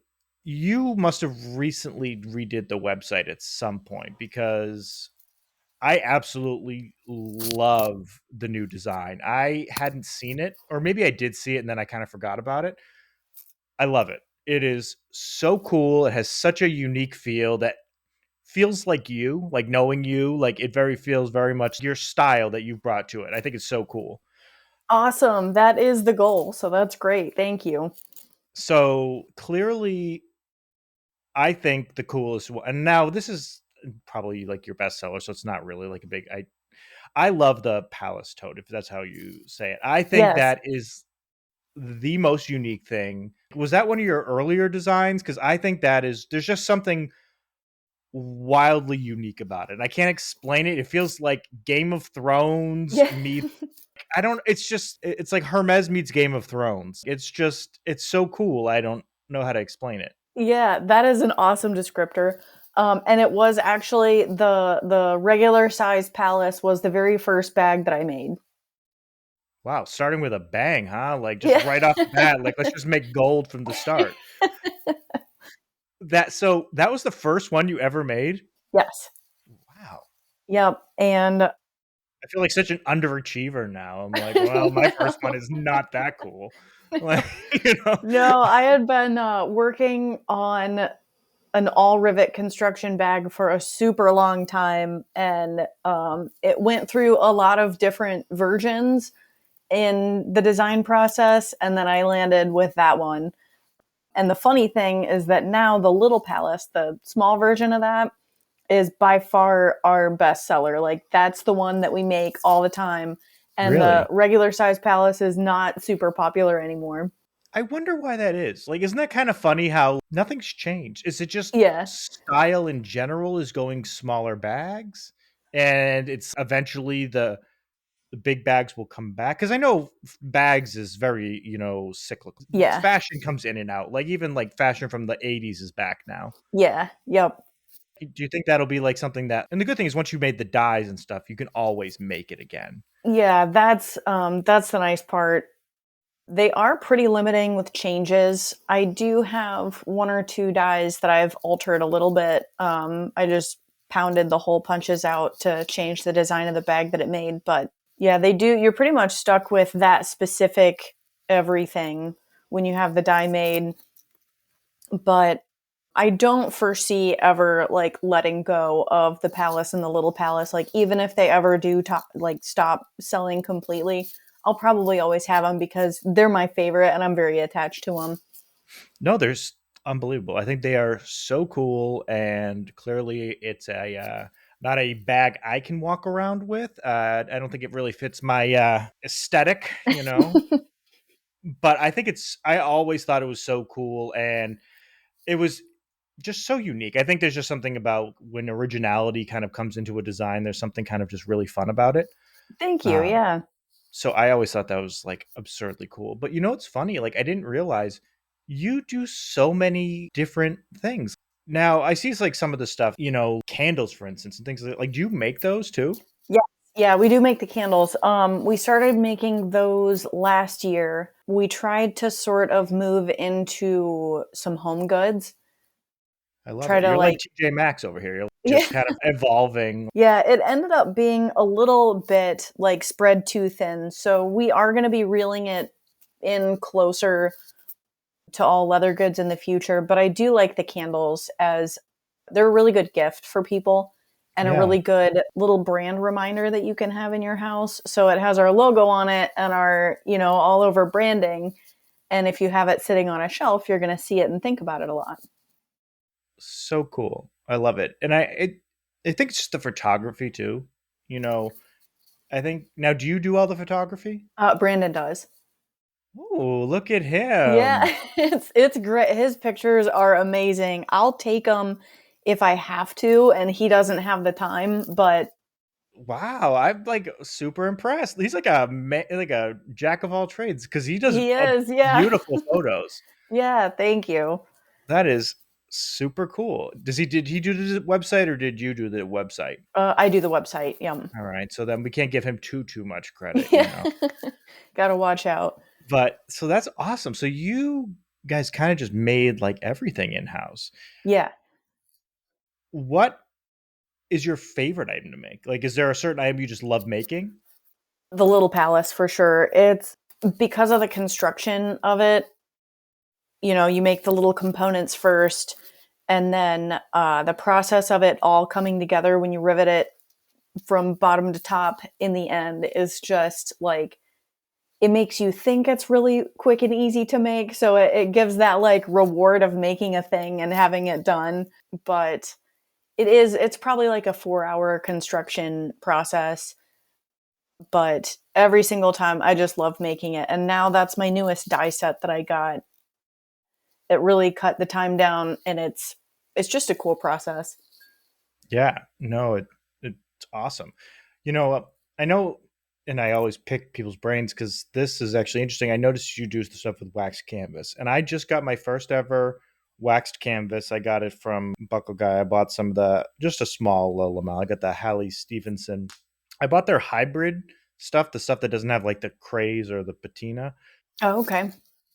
you must have recently redid the website at some point because I absolutely love the new design. I hadn't seen it, or maybe I did see it and then I kind of forgot about it. I love it. It is so cool. It has such a unique feel that feels like you, like knowing you, like it very feels very much your style that you've brought to it. I think it's so cool. Awesome. That is the goal. So that's great. Thank you. So clearly, I think the coolest one, and now this is probably like your bestseller, so it's not really like a big. I love the Palace Toad, if that's how you say it. I think Yes. that is the most unique thing. Was that one of your earlier designs? Because I think there's just something wildly unique about it. I can't explain it. It feels like Game of Thrones Yeah. meets. I don't. It's like Hermes meets Game of Thrones. It's so cool. I don't know how to explain it. Yeah, that is an awesome descriptor. And it was actually the regular size palace was the very first bag that I made. Wow, starting with a bang, huh? Like just Yeah. right off the bat, like let's just make gold from the start. That was the first one you ever made? Yes. Wow. Yep. And I feel like such an underachiever now. I'm like, well, my first one no, is not that cool. Like, you know. no, I had been working on. an all rivet construction bag for a super long time, and it went through a lot of different versions in the design process, and then I landed with that one. And the funny thing is that now the little palace, the small version of that, is by far our best seller. Like that's the one that we make all the time. And the Really? regular size palace is not super popular anymore. I wonder why that is. Like, isn't that kind of funny how nothing's changed? Is it just Yeah. style in general is going smaller bags, and it's eventually the big bags will come back? Because I know bags is very cyclical. Yeah. Fashion comes in and out. Like even like fashion from the '80s is back now. Yeah. Yep. Do you think that'll be like something that? And the good thing is, once you made the dyes and stuff, you can always make it again. Yeah, that's the nice part. They are pretty limiting with changes. I do have one or two dies that I've altered a little bit. I just pounded the hole punches out to change the design of the bag that it made. But yeah, they do. You're pretty much stuck with that specific everything when you have the die made. But I don't foresee ever like letting go of the palace and the little palace. Like even if they ever do like stop selling completely, I'll probably always have them because they're my favorite and I'm very attached to them. No, there's unbelievable. I think they are so cool, and clearly it's a not a bag I can walk around with. I don't think it really fits my aesthetic, But I think it's. I always thought it was so cool, and it was just so unique. I think there's just something about when originality kind of comes into a design. There's something kind of just really fun about it. Thank you. Uh, Yeah. so I always thought that was like absurdly cool. But it's funny. Like I didn't realize you do so many different things. Now I see it's like some of the stuff, candles, for instance, and things like. Do you make those too? Yeah. Yeah, we do make the candles. We started making those last year. We tried to sort of move into some home goods. I love Try it. to You're like like TJ Maxx over here. You're yeah. just kind of evolving. Yeah, it ended up being a little bit like spread too thin. So we are going to be reeling it in closer to all leather goods in the future. But I do like the candles as they're a really good gift for people and a Yeah. really good little brand reminder that you can have in your house. So it has our logo on it and our, all over branding. And if you have it sitting on a shelf, you're going to see it and think about it a lot. So cool. I love it. And I think it's just the photography too. You know, I think now do you do all the photography? Brandon does. Oh, look at Yeah, him. it's great. His pictures are amazing. I'll take them if I have to, and he doesn't have the time. But Wow, I'm like super impressed. He's like like a jack of all trades because he does he is, yeah, beautiful photos. yeah. Thank you. That is super cool. Did he do the website or did you do the website? I do the website. Yum. All right, so then we can't give him too much credit, Yeah, gotta watch out. But so that's awesome. So you guys kind of just made like everything in house. Yeah, What is your favorite item to make? Like, is there a certain item you just love making? the little palace for sure. It's because of the construction of it. You make the little components first, and then the process of it all coming together when you rivet it from bottom to top in the end is just like it makes you think it's really quick and easy to make. So it gives that like reward of making a thing and having it done. But it's probably like a 4 hour construction process. But every single time I just love making it. And now that's my newest die set that I got. It really cut the time down and it's just a cool process. Yeah, no, it's awesome. You know, I know, and I always pick people's brains because this is actually interesting. I noticed you do the stuff with wax canvas, and I just got my first ever waxed canvas. I got it from Buckle Guy. I bought some of just a small little amount. I got the Hallie Stevenson. I bought their hybrid stuff, the stuff that doesn't have like the craze or the patina, Oh, okay.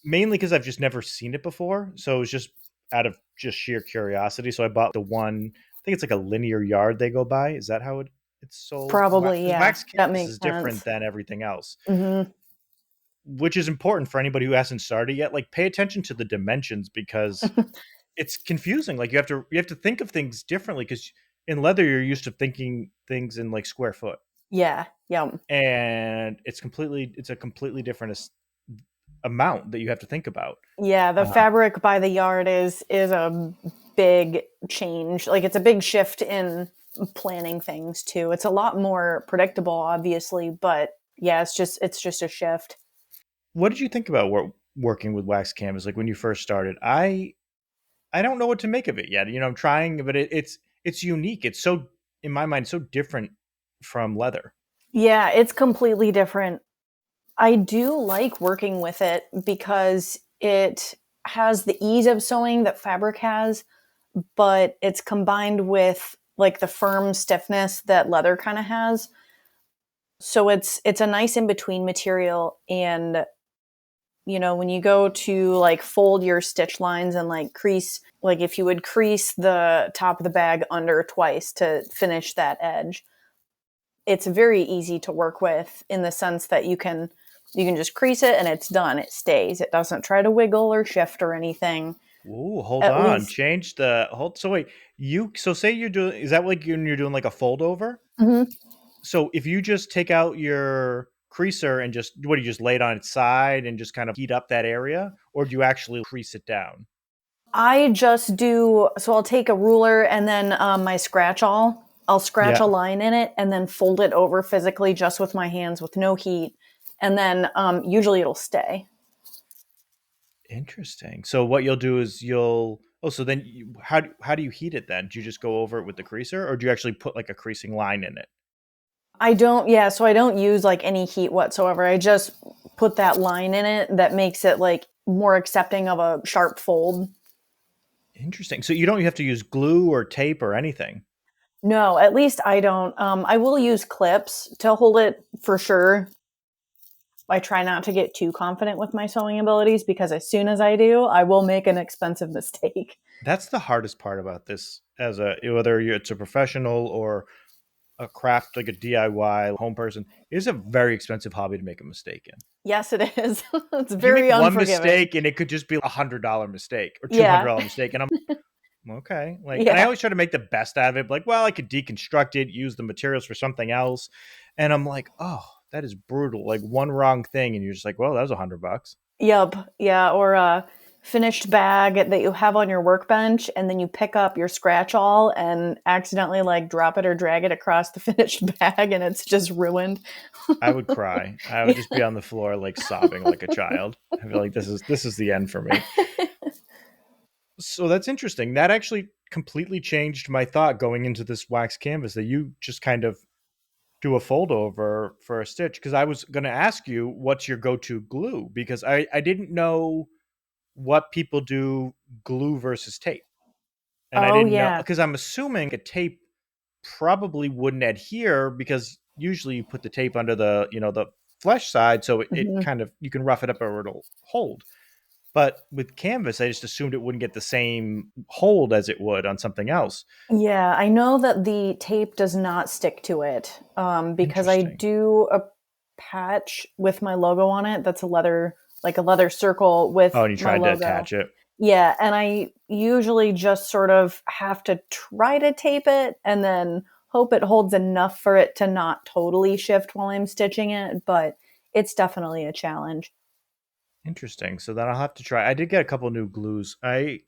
mainly because I've just never seen it before. So it was just out of just sheer curiosity. So I bought the one. I think it's like a linear yard they go by. Is that how it's sold? Probably, Because yeah. wax That canvas makes is different sense. than everything else, Hmm. which is important for anybody who hasn't started yet. Like, pay attention to the dimensions because it's confusing. Like you have to think of things differently because in leather you're used to thinking things in like square foot, Yeah. Yeah. and it's a completely different amount that you have to think about. Yeah, the Uh, fabric by the yard is a big change. Like it's a big shift in planning things too. It's a lot more predictable obviously, but yeah, it's just a shift. what did you think about working with wax canvas? Like when you first started, I don't know what to make of it yet. I'm trying, but it's unique. It's so in my mind so different from leather. Yeah, it's completely different. I do like working with it because it has the ease of sewing that fabric has, but it's combined with like the firm stiffness that leather kind of has. So it's a nice in between material, and when you go to like fold your stitch lines and like crease, like if you would crease the top of the bag under twice to finish that edge, it's very easy to work with in the sense that you can just crease it and it's done. It stays. It doesn't try to wiggle or shift or anything. Ooh, hold At on. least. Change the hold. So wait, so say you're doing, is that like you're doing like a fold over? Mhm. So if you just take out your creaser and just what do you just lay it on its side and just kind of heat up that area, or do you actually crease it down? I just do so. I'll take a ruler and then my scratch all. I'll scratch a Yeah. line in it and then fold it over physically just with my hands with no heat, and then usually it'll stay. Interesting. So what you'll do is so then how do you heat it then? Do you just go over it with the creaser, or do you actually put like a creasing line in it? I don't. Yeah, so I don't use like any heat whatsoever. I just put that line in it that makes it like more accepting of a sharp fold. Interesting. So you don't have to use glue or tape or anything. No, at least I don't. I will use clips to hold it for sure. I try not to get too confident with my sewing abilities because as soon as I do, I will make an expensive mistake. That's the hardest part about this as a whether it's a professional or a craft like a DIY home person. It is a very expensive hobby to make a mistake in. Yes, it is. It's Like you make very one unforgiving. mistake and it could just be $100 mistake or two hundred Yeah. dollar mistake, and I'm okay. Like, and I Yeah. always try to make the best out of it. Like, well, I could deconstruct it, use the materials for something else, and I'm like, oh, that is brutal. Like one wrong thing, and you're just like, well, that was $100. Yep. Yeah. Or a finished bag that you have on your workbench, and then you pick up your scratch all and accidentally like drop it or drag it across the finished bag, and it's just ruined. I would cry. I would just be on the floor like sobbing like a child. I feel like this is the end for me. So that's interesting. That actually completely changed my thought going into this wax canvas that you just kind of do a fold over for a stitch because I was going to ask you what's your go-to glue because I didn't know what people do glue versus tape. And I Oh, didn't know yeah. because I'm assuming a tape probably wouldn't adhere because usually you put the tape under the flesh side so it Mhm. kind of you can rough it up or it'll hold. But with canvas, I just assumed it wouldn't get the same hold as it would on something else. Yeah, I know that the tape does not stick to it because I Interesting. do a patch with my logo on it. That's like a leather circle Oh, with and you my tried to logo. attach it. Yeah, and I usually just sort of have to try to tape it and then hope it holds enough for it to not totally shift while I'm stitching it, but it's definitely a challenge. Interesting. So then I'll have to try. I did get a couple new glues. I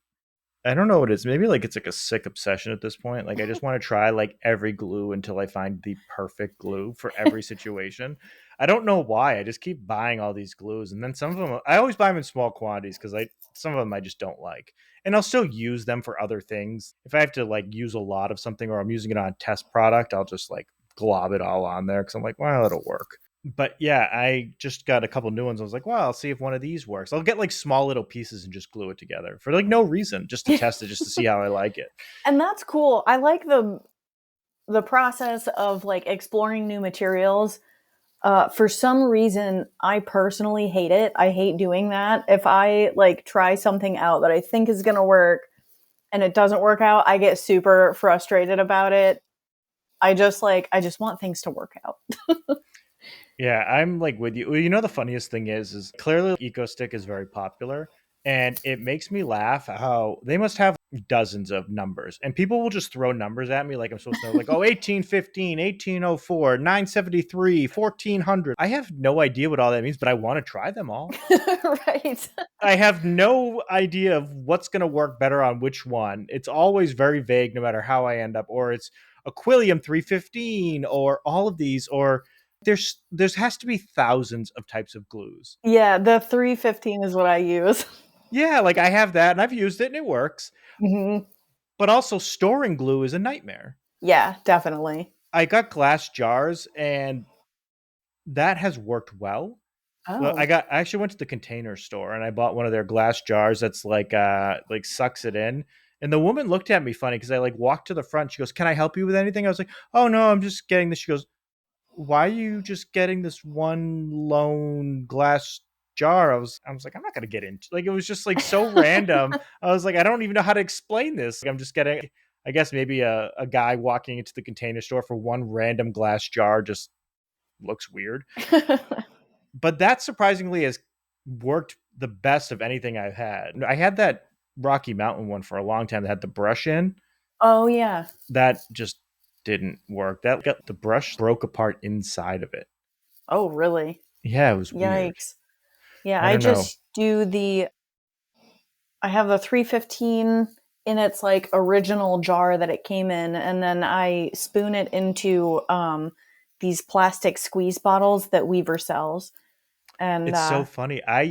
don't know what it is. Maybe like it's like a sick obsession at this point. Like I just want to try like every glue until I find the perfect glue for every situation. I don't know why. I just keep buying all these glues, and then some of them I always buy them in small quantities because I some of them I just don't like, and I'll still use them for other things. If I have to like use a lot of something or I'm using it on a test product, I'll just like glob it all on there because I'm like, well, it'll work. But yeah, I just got a couple new ones. I was like, well, I'll see if one of these works. I'll get like small little pieces and just glue it together for like no reason, just to test it, just to see how I like it. And that's cool. I like the process of like exploring new materials. For some reason, I personally hate it. I hate doing that. If I like try something out that I think is going to work and it doesn't work out, I get super frustrated about it. I just want things to work out. Yeah, I'm like with you. Well, the funniest thing is clearly Eco Stick is very popular. And it makes me laugh how they must have dozens of numbers, and people will just throw numbers at me like I'm supposed to know, like, oh, 1815, 1804, 973, 1400. I have no idea what all that means, but I want to try them all. Right. I have no idea of what's going to work better on which one. It's always very vague no matter how I end up, or it's Aquilium 315, or all of these, or there's has to be thousands of types of glues. Yeah, the 315 is what I use. Yeah, like I have that and I've used it and it works. Hmm. But also storing glue is a nightmare. Yeah, definitely. I got glass jars and that has worked well. Well, Oh. I actually went to the Container Store and I bought one of their glass jars that's like sucks it in. And the woman looked at me funny because I like walked to the front. She goes, "Can I help you with anything?" I was like, "Oh no, I'm just getting this." She goes, "Why are you just getting this one lone glass jar?" I was like, "I'm not gonna get into, like, it was just like so random." I was like, "I don't even know how to explain this." Like, I'm just getting, I guess maybe a guy walking into the Container Store for one random glass jar just looks weird. But that surprisingly has worked the best of anything I've had. I had that Rocky Mountain one for a long time that had the brush in. Oh, yeah. That just didn't work. That got, the brush broke apart inside of it. Oh, really? Yeah, it was weird. Yikes. Yeah, I I don't know. just do I have the 315 in its like original jar that it came in, and then I spoon it into these plastic squeeze bottles that Weaver sells. And It's so funny. I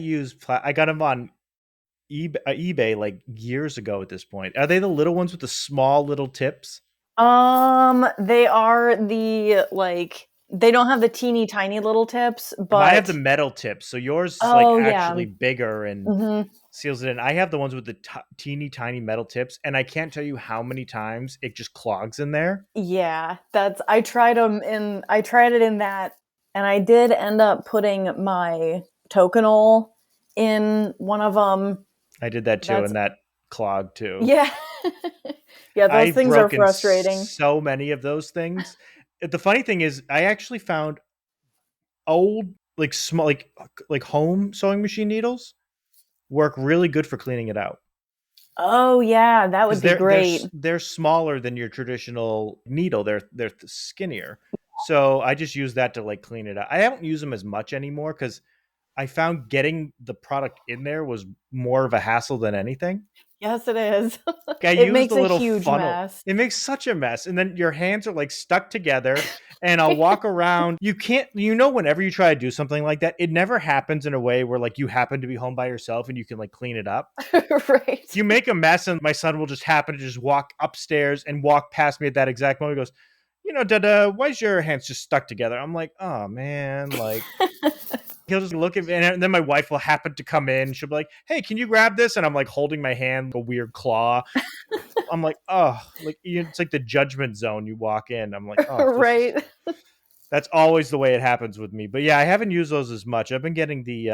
got them on eBay like years ago at this point. Are they the little ones with the small little tips? they are the like they don't have the teeny tiny little tips, Mine have the but metal tips, so yours is like oh yeah. actually bigger and Hmm. seals it in. I have the ones with the teeny tiny metal tips, and I can't tell you how many times it just clogs in there. Yeah, that's I tried it in that, and I did end up putting my tokenol in one of them. I did that too, That's and that clogged too. yeah. Yeah, those I've things are broken frustrating. so many of those things. The funny thing is, I actually found old, like small, like home sewing machine needles work really good for cleaning it out Oh yeah, that would because be great. they're smaller than your traditional needle. They're skinnier. So I just use that to like clean it out. I don't use them as much anymore because I found getting the product in there was more of a hassle than anything. Yes, it is. I It use makes the a little huge funnel. mess. It makes such a mess. And then your hands are like stuck together. And I'll walk around. You can't, whenever you try to do something like that, it never happens in a way where like you happen to be home by yourself and you can like clean it up. Right. You make a mess, and my son will just happen to just walk upstairs and walk past me at that exact moment. He goes, Dada, why's your hands just stuck together? I'm like, oh man, like, he'll just look at me, and then my wife will happen to come in. She'll be like, "Hey, can you grab this?" And I'm like holding my hand like a weird claw. I'm like, oh, like it's like the judgment zone. You walk in, I'm like, oh, this is. Right. That's always the way it happens with me. But yeah, I haven't used those as much. I've been getting the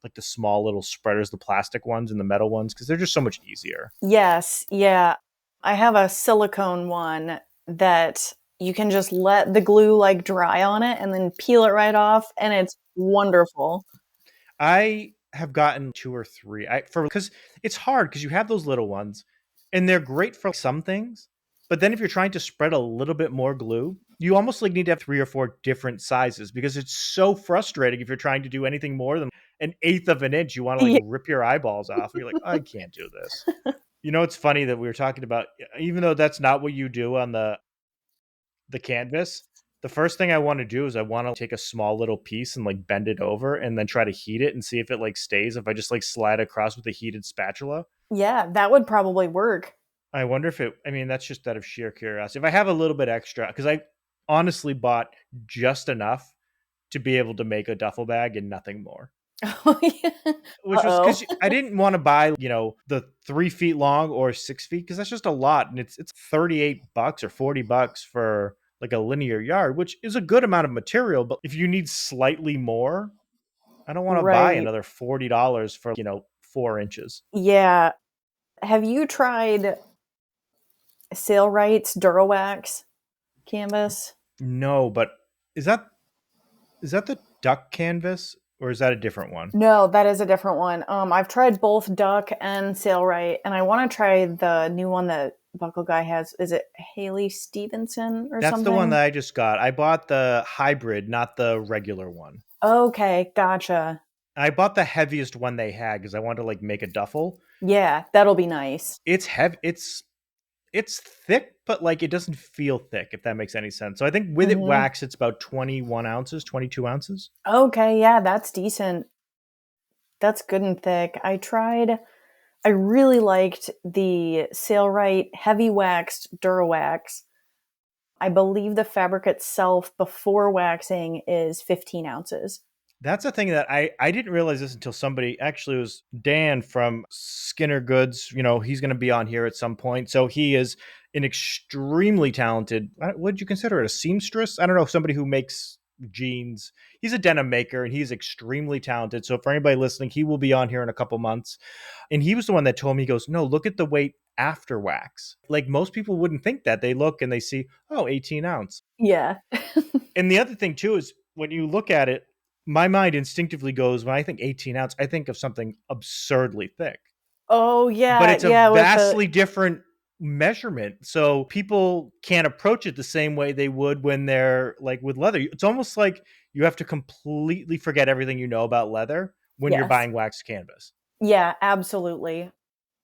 like the small little spreaders, the plastic ones and the metal ones, because they're just so much easier. Yes, yeah. I have a silicone one that you can just let the glue like dry on it and then peel it right off, and it's wonderful. I have gotten two or three. I for because it's hard because you have those little ones, and they're great for some things. But then if you're trying to spread a little bit more glue, you almost like need to have three or four different sizes because it's so frustrating if you're trying to do anything more than an eighth of an inch. You want to like Yeah. rip your eyeballs off. You're like, I can't do this. It's funny that we were talking about, even though that's not what you do on the canvas. The first thing I want to do is I want to take a small little piece and like bend it over and then try to heat it and see if it like stays. If I just like slide across with a heated spatula, Yeah, that would probably work. I wonder if it. I mean, that's just out of sheer curiosity. If I have a little bit extra, because I honestly bought just enough to be able to make a duffel bag and nothing more. Oh, yeah. Which was Uh-oh. because I didn't want to buy, the 3 feet long or 6 feet because that's just a lot, and it's $38 or $40 for like a linear yard, which is a good amount of material. But if you need slightly more, I don't want to buy Right. another $40 for 4 inches. Yeah. Have you tried Sailrite's Durawax canvas? No, but is that is that the duck canvas or is that a different one? No, that is a different one. I've tried both Duck and Sailrite, and I want to try the new one that Buckle Guy has. Is it Haley Stevenson or That's the one something? that I just got. I bought the hybrid, not the regular one. Okay, gotcha. I bought the heaviest one they had because I wanted to like make a duffel. Yeah, that'll be nice. It's heavy. It's thick, but like it doesn't feel thick, if that makes any sense. So I think with it Hmm. waxed, it's about 21 ounces, 22 ounces. Okay, yeah, that's decent. That's good and thick. I really liked the Sailrite heavy waxed Durawax. I believe the fabric itself before waxing is 15 ounces. That's a thing that I didn't realize this until somebody actually, it was Dan from Skinner Goods. You know, he's going to be on here at some point. So he is an extremely talented, would you consider it a seamstress? I don't know, somebody who makes jeans. He's a denim maker and he's extremely talented. So for anybody listening, he will be on here in a couple months. And he was the one that told me, he goes, no, look at the weight after wax. Like most people wouldn't think that. They look and they see, oh, 18 ounce. Yeah. And the other thing too is when you look at it, my mind instinctively goes, when I think 18 ounce, I think of something absurdly thick. Oh But yeah, it's a yeah, with the vastly different measurement. So people can't approach it the same way they would when they're like with leather. It's almost like you have to completely forget everything you know about leather when you're yes. buying waxed canvas. Yeah, absolutely.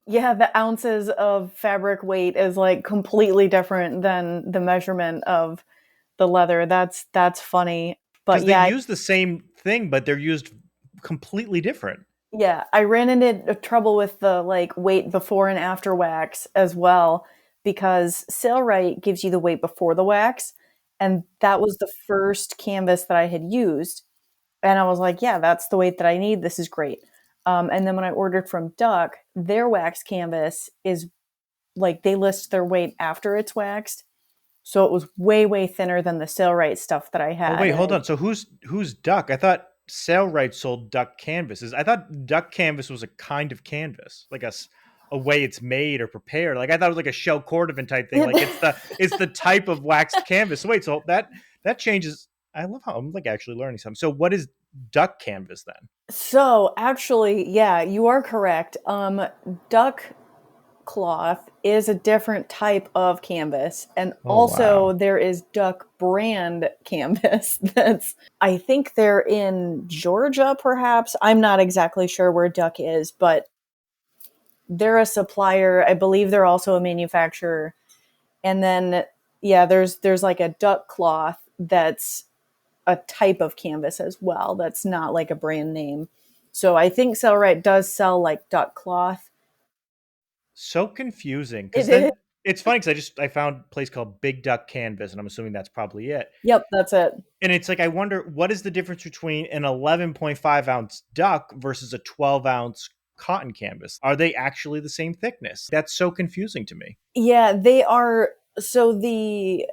Yeah, the ounces of fabric weight is like completely different than the measurement of the leather. That's funny. But Because they yeah, use the same thing, but they're used completely different. yeah, I ran into trouble with the like weight before and after wax as well because Sailrite gives you the weight before the wax, and that was the first canvas that I had used, and I was like, yeah, that's the weight that I need. This is great. And then when I ordered from Duck, their wax canvas is like they list their weight after it's waxed, so it was way thinner than the Sailrite stuff that I Oh had, wait, and hold on. So who's Duck? I thought Sailrite sold Duck canvases. I thought Duck canvas was a kind of canvas, like a way it's made or prepared. Like I thought it was like a shell cordovan type thing. Like it it's the type of waxed canvas. So wait, so that changes. I love how I'm like actually learning something. So what is Duck canvas then? So actually, yeah, you are correct. Duck cloth is a different type of canvas, and Oh also wow. there is Duck brand canvas. That's I think they're in Georgia, perhaps. I'm not exactly sure where Duck is, but they're a supplier. I believe they're also a manufacturer. And then yeah, there's like a Duck cloth that's a type of canvas as well. That's not like a brand name. So I think Sellrite does sell like duck cloth. So confusing because It is. then it's funny because I found a place called Big Duck Canvas and I'm assuming that's probably it. Yep, that's it. And it's like I wonder what is the difference between an 11.5-ounce duck versus a 12-ounce cotton canvas? Are they actually the same thickness? That's so confusing to me. Yeah, they are. So the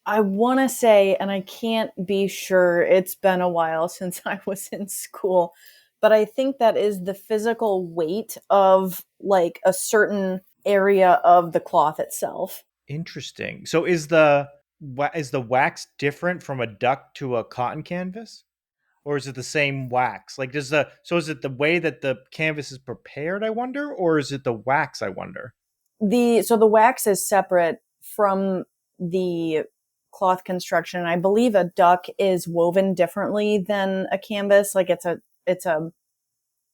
I want to say, and I can't be sure, it's been a while since I was in school, but I think that is the physical weight of like a certain area of the cloth itself. Interesting. So is the wax different from a duck to a cotton canvas? Or is it the same wax? Like is it the way that the canvas is prepared, I wonder, or is it the wax, I wonder? The wax is separate from the cloth construction. I believe a duck is woven differently than a canvas. Like it's a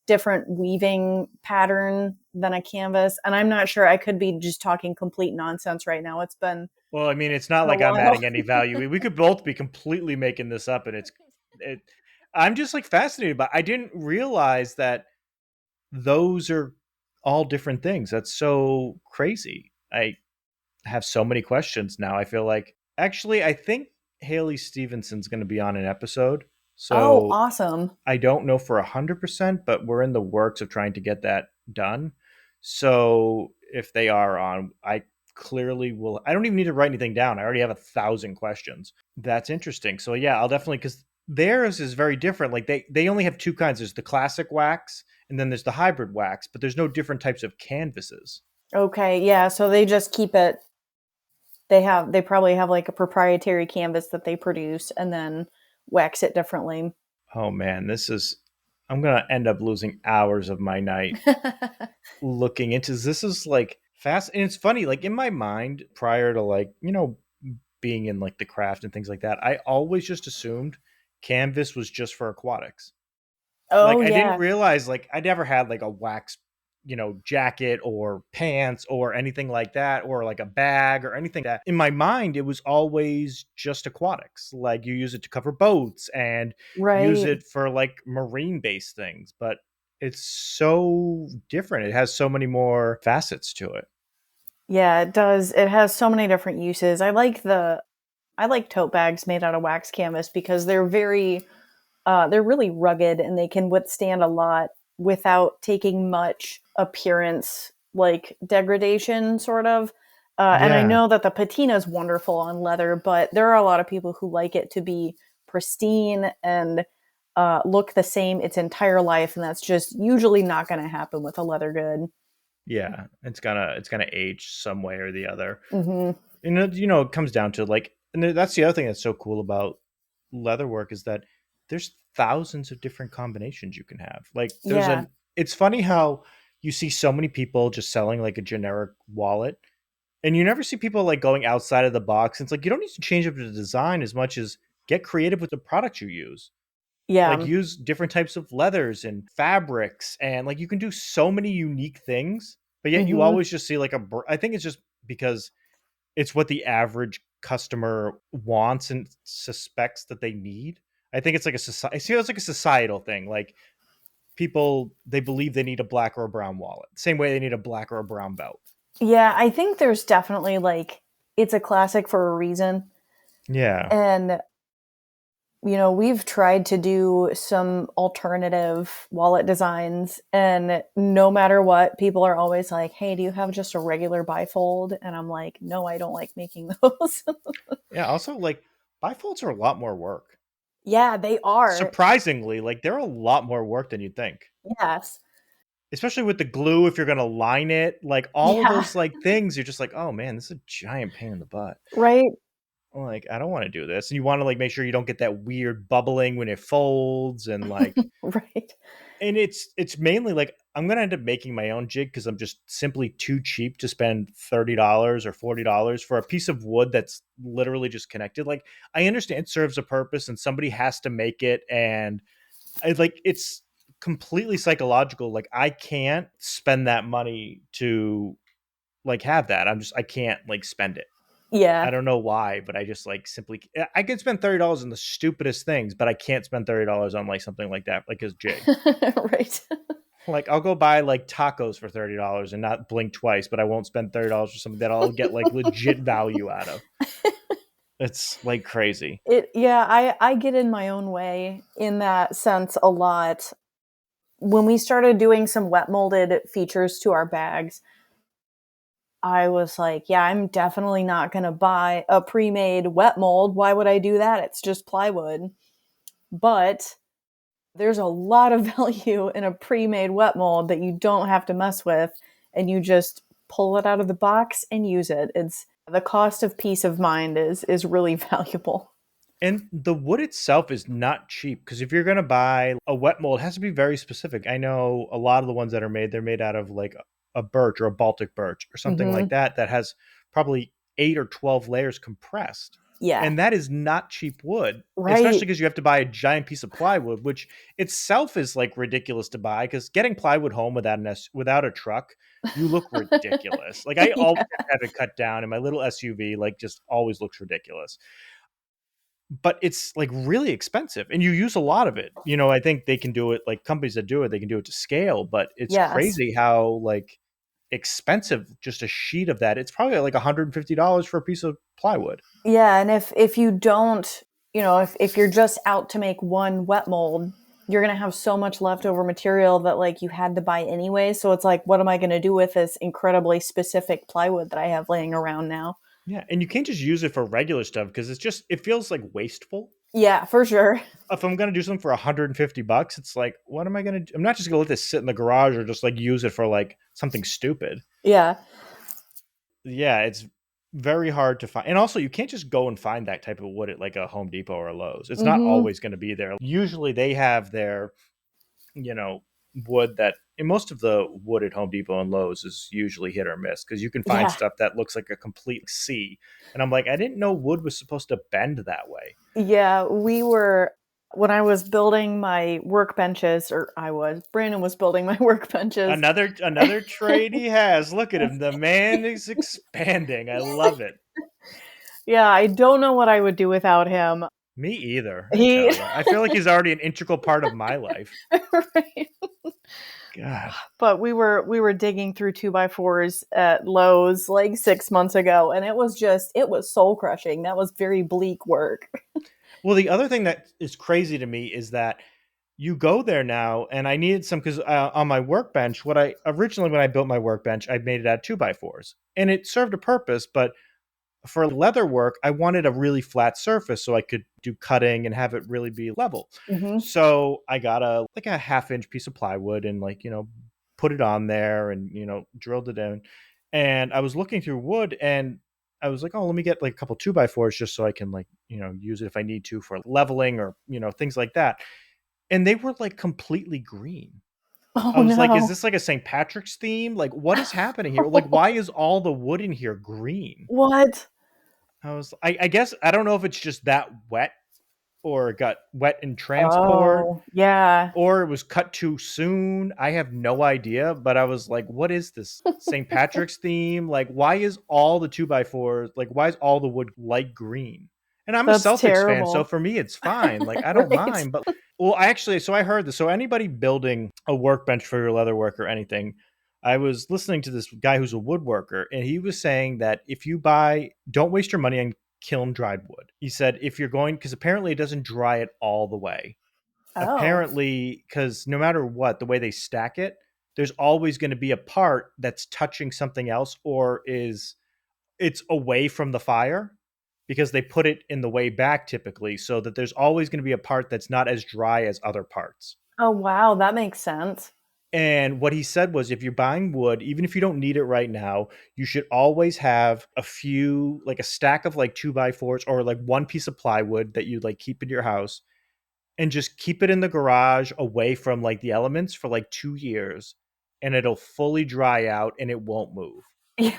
different weaving pattern than a canvas. And I'm not sure. I could be just talking complete nonsense right now. It's been Well, I mean, it's not a like I'm while. adding any value. We could both be completely making this up, and it. I'm just like fascinated by. I didn't realize that those are all different things. That's so crazy. I have so many questions now. I feel like actually, I think Haley Stevenson's going to be on an episode. Oh, So awesome. I don't know for 100%, but we're in the works of trying to get that done. So if they are on, I clearly will. I don't even need to write anything down. I already have 1,000 questions. That's interesting. So yeah, I'll definitely, because theirs is very different. Like they only have two kinds. There's the classic wax, and then there's the hybrid wax. But there's no different types of canvases. Okay. Yeah. So they just keep it, they probably have like a proprietary canvas that they produce and then wax it differently. Oh man, this is. I'm gonna end up losing hours of my night looking into this. Is like fast, and it's funny. Like in my mind, prior to like being in like the craft and things like that, I always just assumed canvas was just for aquatics. Like Oh I didn't yeah. realize like I never had like a wax, jacket or pants or anything like that, or like a bag or anything like that. In my mind, it was always just aquatics. Like you use it to cover boats and use Right. it for like marine based things, but it's so different. It has so many more facets to it. Yeah, it does. It has so many different uses. I like tote bags made out of wax canvas because they're really rugged and they can withstand a lot without taking much appearance like degradation sort of. And I Yeah. know that the patina is wonderful on leather, but there are a lot of people who like it to be pristine and look the same its entire life, and that's just usually not going to happen with a leather good. Yeah. It's gonna age some way or the other. Hmm. And it comes down to like, and that's the other thing that's so cool about leatherwork is that there's thousands of different combinations you can have. Like Yeah, it's funny how you see so many people just selling like a generic wallet, and you never see people like going outside of the box. It's like you don't need to change up the design as much as get creative with the products you use. Like yeah. use different types of leathers and fabrics, and like you can do so many unique things, but yet you Hmm. always just see like I think it's just because it's what the average customer wants and suspects that they need. I think it's like a society. I see it's like a societal thing. Like people, they believe they need a black or a brown wallet, same way they need a black or a brown belt. Yeah, I think there's definitely like it's a classic for a reason. Yeah, And we've tried to do some alternative wallet designs, and no matter what, people are always like, "Hey, do you have just a regular bifold?" And I'm like, "No, I don't like making those." yeah. Also, like bifolds are a lot more work. Yeah, they are. Surprisingly, like they're a lot more work than you'd think. Yes. Especially with the glue, if you're gonna line it, like all of Yeah. those like things, you're just like, oh man, this is a giant pain in the butt. Right. Like, I don't want to do this. And you want to like make sure you don't get that weird bubbling when it folds and like, Right. and it's mainly like I'm gonna end up making my own jig because I'm just simply too cheap to spend $30 or $40 for a piece of wood that's literally just connected. Like I understand it serves a purpose and somebody has to make it, and it's completely psychological. Like I can't spend that money to like have that. I can't like spend it. I Yeah. don't know why, but I just like simply I can spend $30 on the stupidest things, but I can't spend $30 on like something like that, like his jig. Right. Like I'll go buy like tacos for $30 and not blink twice, but I won't spend $30 for something that I'll get like legit value out of. It's like crazy. Yeah, I get in my own way in that sense a lot. When we started doing some wet molded features to our bags, I was like, yeah, I'm definitely not going to buy a pre-made wet mold. Why would I do that? It's just plywood. But there's a lot of value in a pre-made wet mold that you don't have to mess with, and you just pull it out of the box and use it. It's the cost of peace of mind is really valuable. And the wood itself is not cheap because if you're going to buy a wet mold, it has to be very specific. I know a lot of the ones that are made, they're made out of like a birch or a Baltic birch or something like Hmm. that, that has probably 8 or 12 layers compressed. Yeah. And that is not cheap wood, especially Right. because you have to buy a giant piece of plywood, which itself is like ridiculous to buy because getting plywood home without a truck, you look ridiculous. Like I always Yeah. have it cut down, and my little SUV like just always looks ridiculous, but it's like really expensive and you use a lot of it. I think they can do it, like companies that do it, they can do it to scale, but it's Yes. crazy how like expensive just a sheet of that. It's probably like $150 for a piece of plywood. Yeah, and if you don't, if you're just out to make one wet mold, you're gonna have so much leftover material that like you had to buy anyway. So it's like, what am I gonna do with this incredibly specific plywood that I have laying around now? Yeah, and you can't just use it for regular stuff because it feels like wasteful. Yeah, for sure. If I'm gonna do something for $150, it's like, what am I gonna do? I'm not just gonna let this sit in the garage or just like use it for like something stupid. Yeah. Yeah, it's very hard to find. And also, you can't just go and find that type of wood at like a Home Depot or a Lowe's. It's not Hmm. always going to be there. Usually, they have their wood that in most of the wood at Home Depot and Lowe's is usually hit or miss because you can find Yeah. stuff that looks like a complete C. And I'm like, I didn't know wood was supposed to bend that way. Yeah, when I was building my workbenches, Brandon was building my workbenches. Another trade he has. Look at him. The man is expanding. I love it. Yeah, I don't know what I would do without him. Me either, I He tell you. I feel like he's already an integral part of my life. right. God. But we were digging through 2x4s at Lowe's like 6 months ago, and it was soul crushing. That was very bleak work. Well, the other thing that is crazy to me is that you go there now, and I needed some because on my workbench, what I originally when I built my workbench, I made it out of 2x4s, and it served a purpose. But for leather work, I wanted a really flat surface so I could do cutting and have it really be level. Hmm. So I got a half-inch piece of plywood and put it on there and drilled it in. And I was looking through wood and I was like, oh, let me get like a couple 2x4s just so I can use it if I need to for leveling or things like that. And they were like completely green. I Oh was like, is no. this like a St. Patrick's theme? Like, what is happening here? Like, why is all the wood in here green? What? I guess I don't know if it's just that wet or it got wet in transport Oh, yeah. or it was cut too soon. I have no idea, but I was like, what is this St. Patrick's theme? Like, why is all the 2x4s, like, why is all the wood light green? And I'm a That's Celtics fan, so terrible. for me, it's fine. Like, I don't Right. mind. But, well, so I heard this. So, anybody building a workbench for your leather work or anything, I was listening to this guy who's a woodworker, and he was saying that if you don't waste your money on kiln dried wood. He said, if you're going, because apparently it doesn't dry it all the way Oh. apparently because no matter what the way they stack it, there's always going to be a part that's touching something else or it's away from the fire because they put it in the way back typically so that there's always going to be a part that's not as dry as other parts. Oh wow, that makes sense. And what he said was if you're buying wood, even if you don't need it right now, you should always have like a stack of like 2x4s or like one piece of plywood that you like keep in your house and just keep it in the garage away from like the elements for like 2 years and it'll fully dry out and it won't move. Yeah.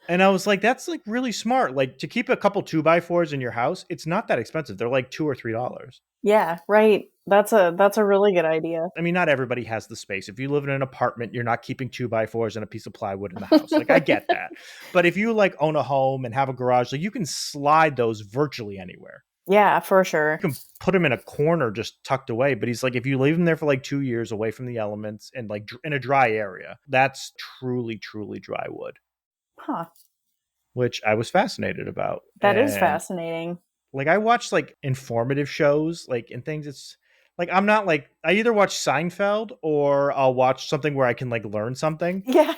And I was like, that's like really smart. Like to keep a couple 2x4s in your house, it's not that expensive. They're like $2 or $3. Yeah, right. That's a really good idea. I mean, not everybody has the space. If you live in an apartment, you're not keeping 2x4s and a piece of plywood in the house. Like I get that. But if you like own a home and have a garage, like you can slide those virtually anywhere. Yeah, for sure. You can put them in a corner just tucked away. But he's like, if you leave them there for like 2 years away from the elements and like in a dry area, that's truly, truly dry wood, Huh. which I was fascinated about. That is And fascinating. like, I watch like informative shows, like and things. It's like, I'm not like, I either watch Seinfeld or I'll watch something where I can like learn something. Yeah.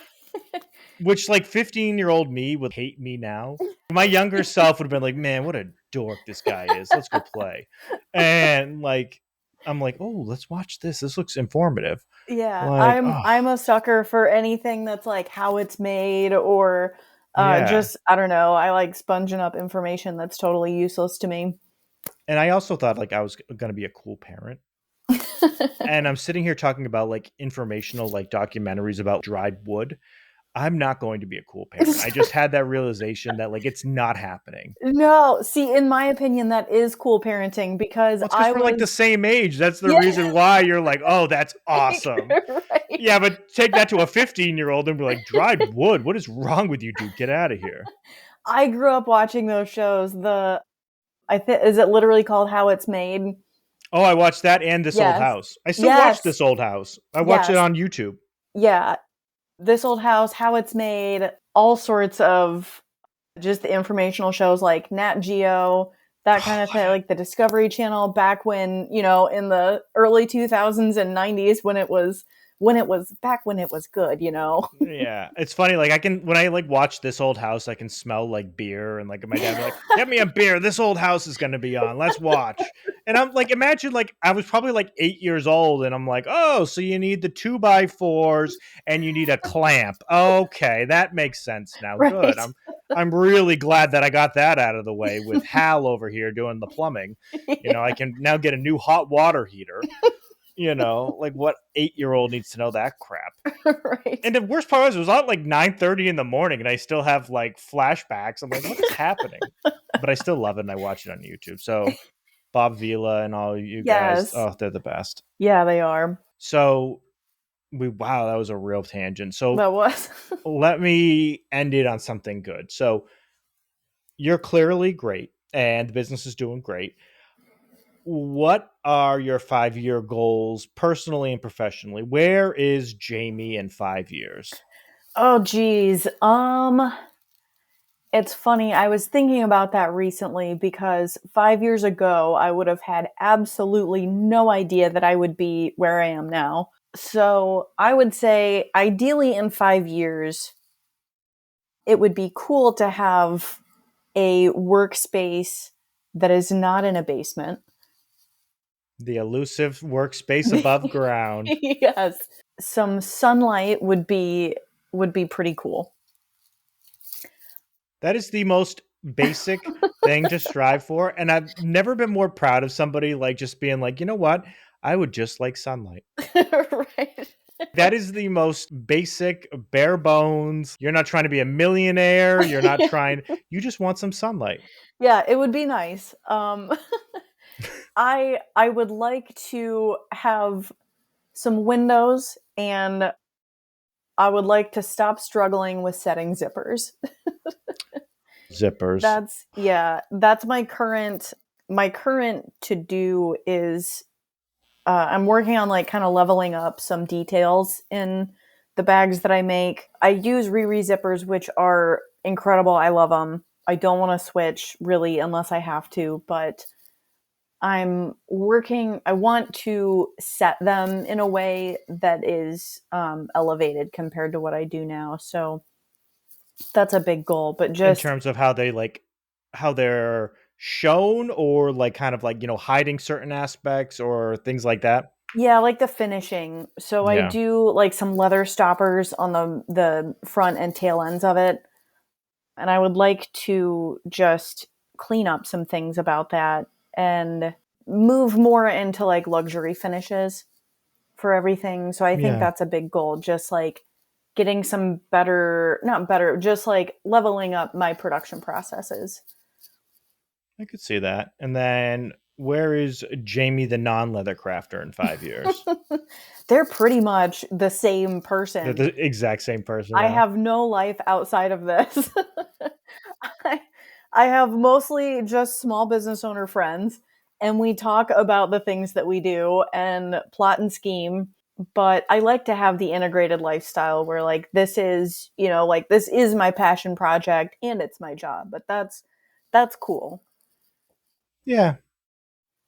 Which like 15-year-old me would hate me now. My younger self would have been like, man, what a dork this guy is. Let's go play. And like I'm like, oh, let's watch this. This looks informative. Yeah, Like, I'm oh I'm a sucker for anything that's like how it's made or yeah. just I don't know. I like sponging up information that's totally useless to me. And I also thought like I was gonna be a cool parent. And I'm sitting here talking about like informational like documentaries about dried wood. I'm not going to be a cool parent. I just had that realization that like it's not happening. No, see, in my opinion, that is cool parenting because Well, it's I because we're like the was same age. That's the yeah, reason why you're like, oh, that's awesome. right. Yeah, but take that to a 15-year-old and be like, dried wood. What is wrong with you, dude? Get out of here. I grew up watching those shows. I think is it literally called How It's Made? Oh, I watched that and This Old Yes. House. I still watch Yes. This Old House. I watch it Yes. on YouTube. Yeah. This Old House, How It's Made, all sorts of just the informational shows like Nat Geo, that kind Oh, of thing, like the Discovery Channel back when, in the early 2000s and 90s when it was good. yeah, it's funny. Like when I like watch This Old House, I can smell like beer, and like my dad be like, "Get me a beer. This Old House is going to be on. Let's watch." And I'm like, imagine like I was probably like 8 years old, and I'm like, "Oh, so you need the 2x4s and you need a clamp. Okay, that makes sense now. Good. Right. I'm really glad that I got that out of the way with Hal over here doing the plumbing. I can now get a new hot water heater." Like what 8-year-old needs to know that crap? Right. And the worst part was it was on like 9:30 in the morning, and I still have like flashbacks. I'm like, what is happening? But I still love it, and I watch it on YouTube. So Bob Vila and all you guys, Yes. oh, they're the best. Yeah, they are. So wow, that was a real tangent. So That was. let me end it on something good. So you're clearly great, and the business is doing great. What are your 5-year goals personally and professionally? Where is Jamie in 5 years? Oh geez. It's funny. I was thinking about that recently because 5 years ago, I would have had absolutely no idea that I would be where I am now. So I would say, ideally, in 5 years, it would be cool to have a workspace that is not in a basement. The elusive workspace above ground. Yes. Some sunlight would be pretty cool. That is the most basic thing to strive for. And I've never been more proud of somebody like just being like, you know what? I would just like sunlight. Right. That is the most basic, bare bones. You're not trying to be a millionaire. You're not trying, you just want some sunlight. Yeah, it would be nice. I would like to have some windows, and I would like to stop struggling with setting zippers. Zippers. That's my current to do is I'm working on like kind of leveling up some details in the bags that I make. I use Riri zippers, which are incredible. I love them. I don't want to switch really unless I have to, but I want to set them in a way that is elevated compared to what I do now. So that's a big goal, but In just, terms of how they like, how they're shown or like kind of like, hiding certain aspects or things like that. yeah, like the finishing. So I Yeah. do like some leather stoppers on the front and tail ends of it. And I would like to just clean up some things about that and move more into like luxury finishes for everything. So I think Yeah. that's a big goal, just like getting some better, not better, just like leveling up my production processes. I could see that. And then where is Jamie the non-leather crafter in 5 years? They're pretty much the same They're person. the exact same person I now. have no life outside of this. I, I have mostly just small business owner friends, and we talk about the things that we do and plot and scheme. But I like to have the integrated lifestyle where, like, this is, like, this is my passion project and it's my job. But that's cool. Yeah.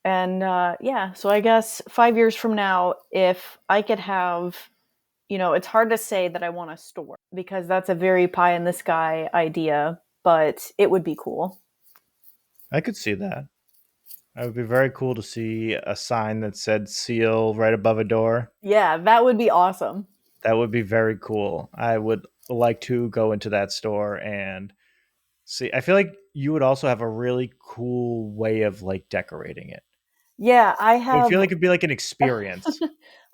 And yeah, so I guess 5 years from now, if I could have, it's hard to say that I want a store because that's a very pie in the sky idea, but it would be cool. I could see that. It would be very cool to see a sign that said seal right above a door. Yeah, that would be awesome. That would be very cool. I would like to go into that store and see. I feel like you would also have a really cool way of like decorating it. Yeah, I feel like it'd be like an experience.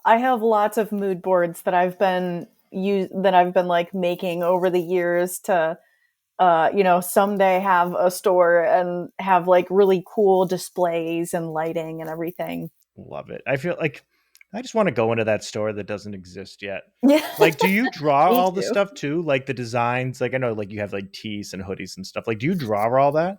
I have lots of mood boards that I've been like making over the years to someday have a store and have like really cool displays and lighting and everything. Love it. I feel like I just want to go into that store that doesn't exist yet. Yeah, Like, do you draw me all the too. stuff too? Like the designs? Like, I know, like, you have like tees and hoodies and stuff. Like, do you draw all that?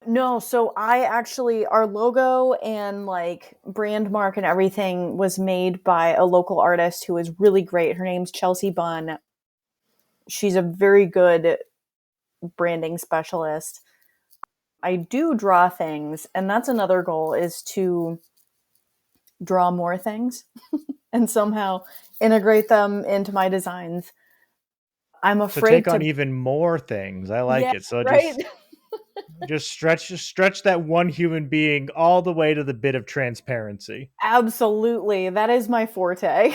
No, so I actually, our logo and like brand mark and everything was made by a local artist who is really great. Her name's Chelsea Bunn. She's a very good branding specialist. I do draw things, and that's another goal, is to draw more things and somehow integrate them into my designs. I'm So take afraid on to. even more things. I Yeah, like it. So right. just stretch that one human being all the way to the bit of transparency. Absolutely. That is my forte.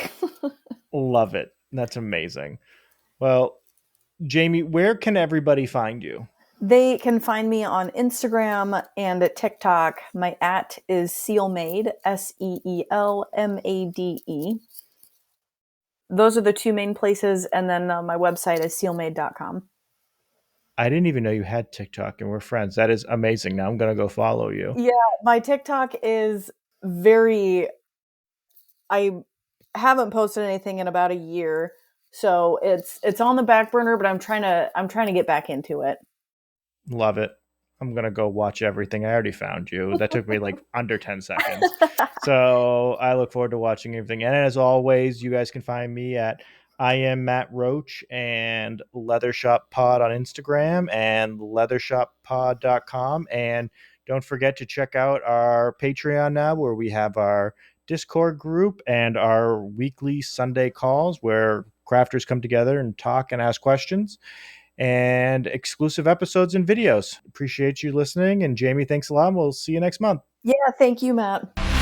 Love it. That's amazing. Well, Jamie, where can everybody find you? They can find me on Instagram and at TikTok. My at is Seelmade, Seelmade. Those are the two main places. And then my website is seelmade.com. I didn't even know you had TikTok and we're friends. That is amazing. Now I'm going to go follow you. Yeah, my TikTok is very, I haven't posted anything in about a year. So it's on the back burner, but I'm trying to get back into it. Love it. I'm going to go watch everything. I already found you. That took me like under 10 seconds. So I look forward to watching everything. And as always, you guys can find me at I am Matt Roach and Leather Shop Pod on Instagram and leathershoppod.com. And don't forget to check out our Patreon now, where we have our Discord group and our weekly Sunday calls where crafters come together and talk and ask questions and exclusive episodes and videos. Appreciate you listening. And Jamie, thanks a lot. We'll see you next month. Yeah, thank you, Matt.